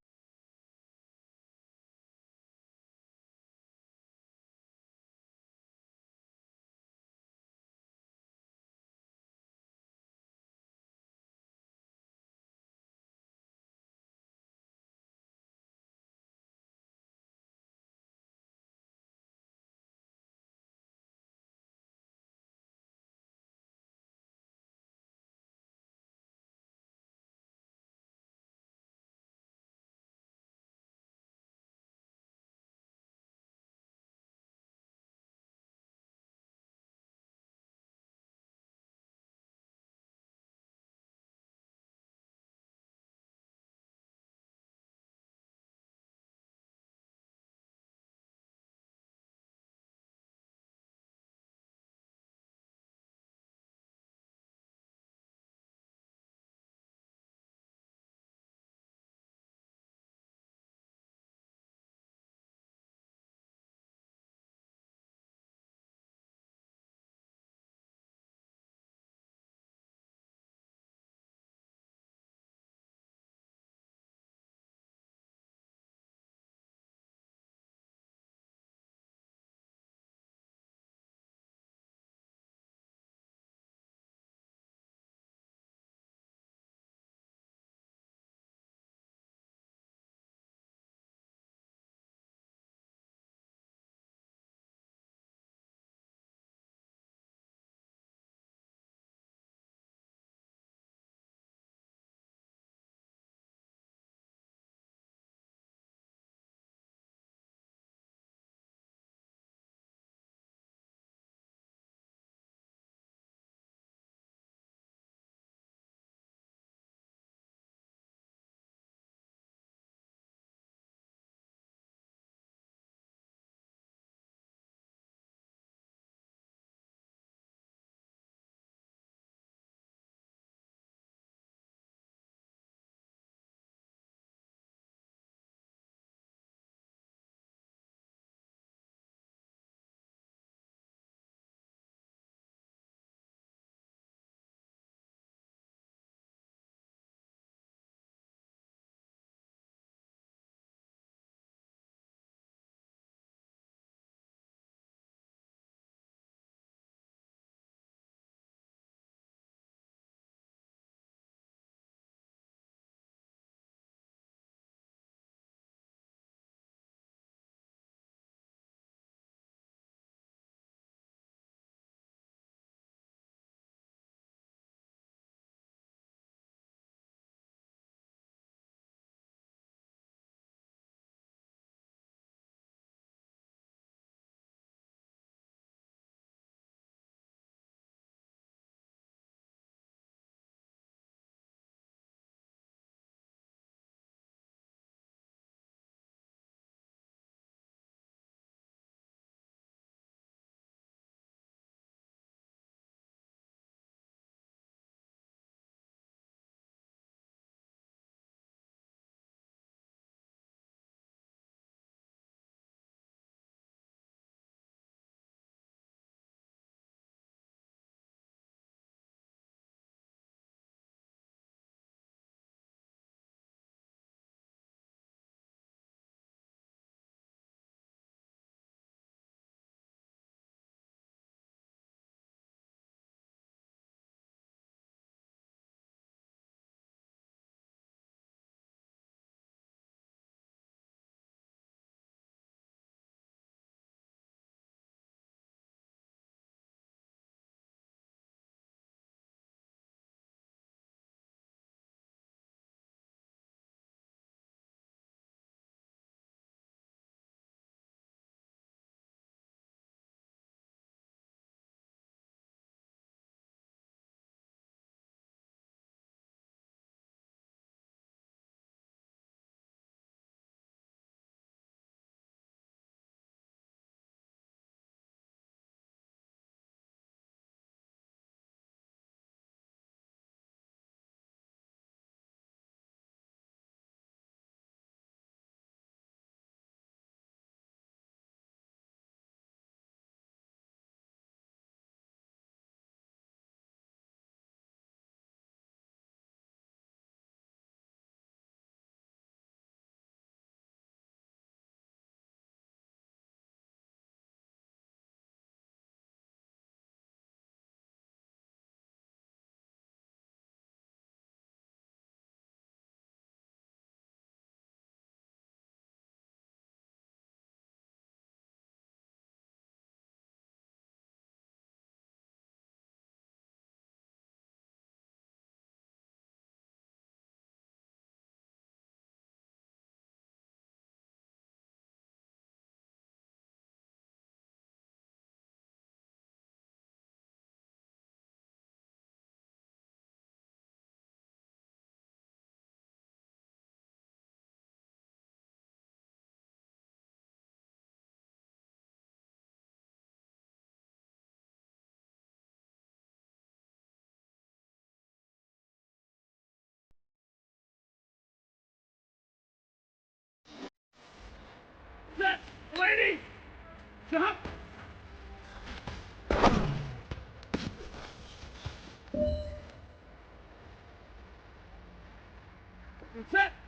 S11: Set.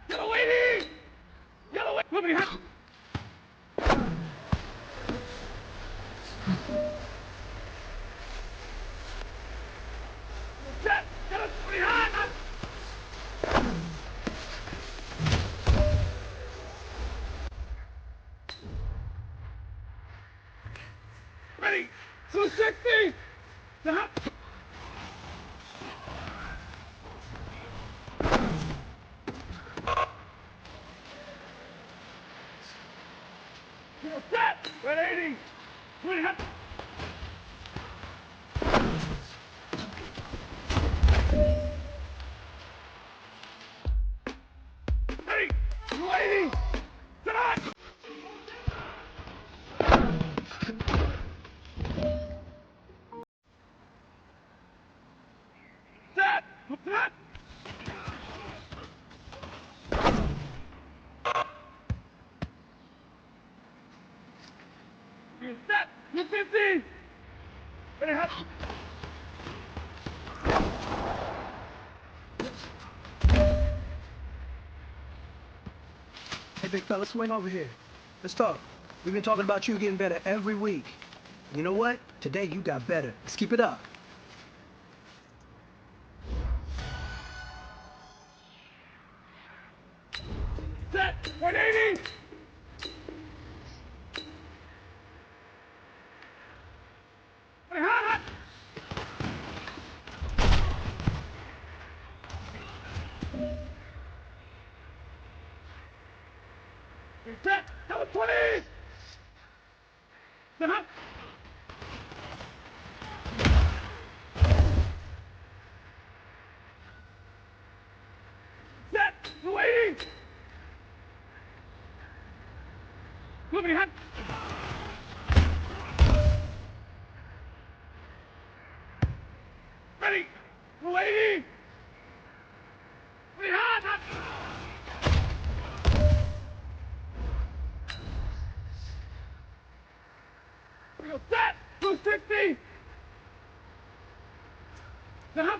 S11: Yellow lady. Yellow lady. Moving ahead. Set. Yellow behind. Ready. 260. Stop. Set. 180. 20. Ready. 280. Stop. Set. Set. Set. 250. Ready. Hot.
S1: Hey, big fella, swing over here. Let's talk. We've been talking about you getting better every week. You know what? Today you got better. Let's keep it up.
S11: Set. 180. Ready. Hot. Set. Number 20. Stop. Set. 280. Moving ahead. Ready. 280. Ready. Hot. We go. Set. 260. Stop.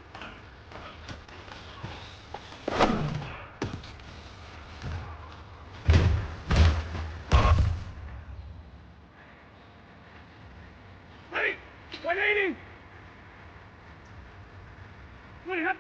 S11: Ready. 180. Ready. Hot.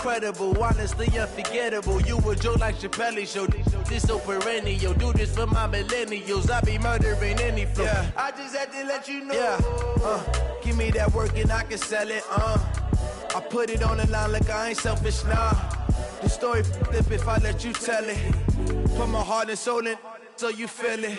S6: incredible, honestly unforgettable. You a joke like Chappelle Show. This so perennial. Do this for my millennials. I be murdering any flow. Yeah. I just had to let you know. Yeah. Give me that work and I can sell it. I put it on the line like I ain't selfish, nah. The story flip if I let you tell it. Put my heart and soul in so you feel it.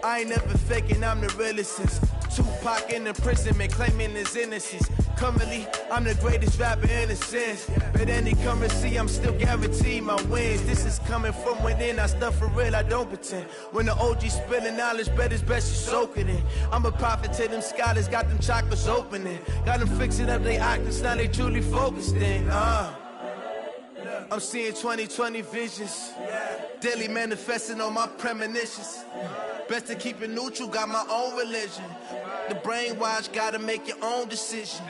S6: I ain't never faking, I'm the realest since Tupac in imprisonment, claiming his innocence. Currently, I'm the greatest rapper in a sense. But any currency, I'm still guaranteed my wins. This is coming from within, I stuff for real, I don't pretend. When the OG spilling knowledge, bet it's best you soak it in. I'm a prophet to them scholars, got them chakras opening. Got them fixing up their octaves, now they truly focused in. I'm seeing 2020 visions. Daily manifesting on my premonitions. Best to keep it neutral, got my own religion. The brainwash, gotta make your own decision.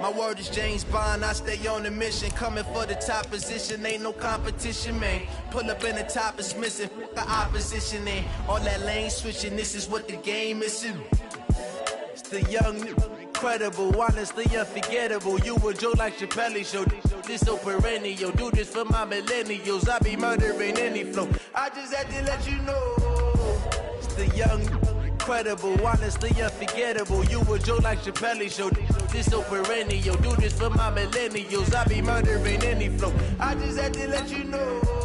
S6: My word is James Bond, I stay on the mission. Coming for the top position, ain't no competition, man. Pull up in the top, it's missing, the opposition ain't. All that lane switching, this is what the game is. It's the young, incredible, honestly unforgettable. You a joke like Chappelle Show. This so perennial. Do this for my millennials. I be murdering any flow. I just had to let you know. It's the young, incredible, honestly unforgettable. You a joke like Chappelle Show. This so perennial. Do this for my millennials. I be murdering any flow. I just had to let you know.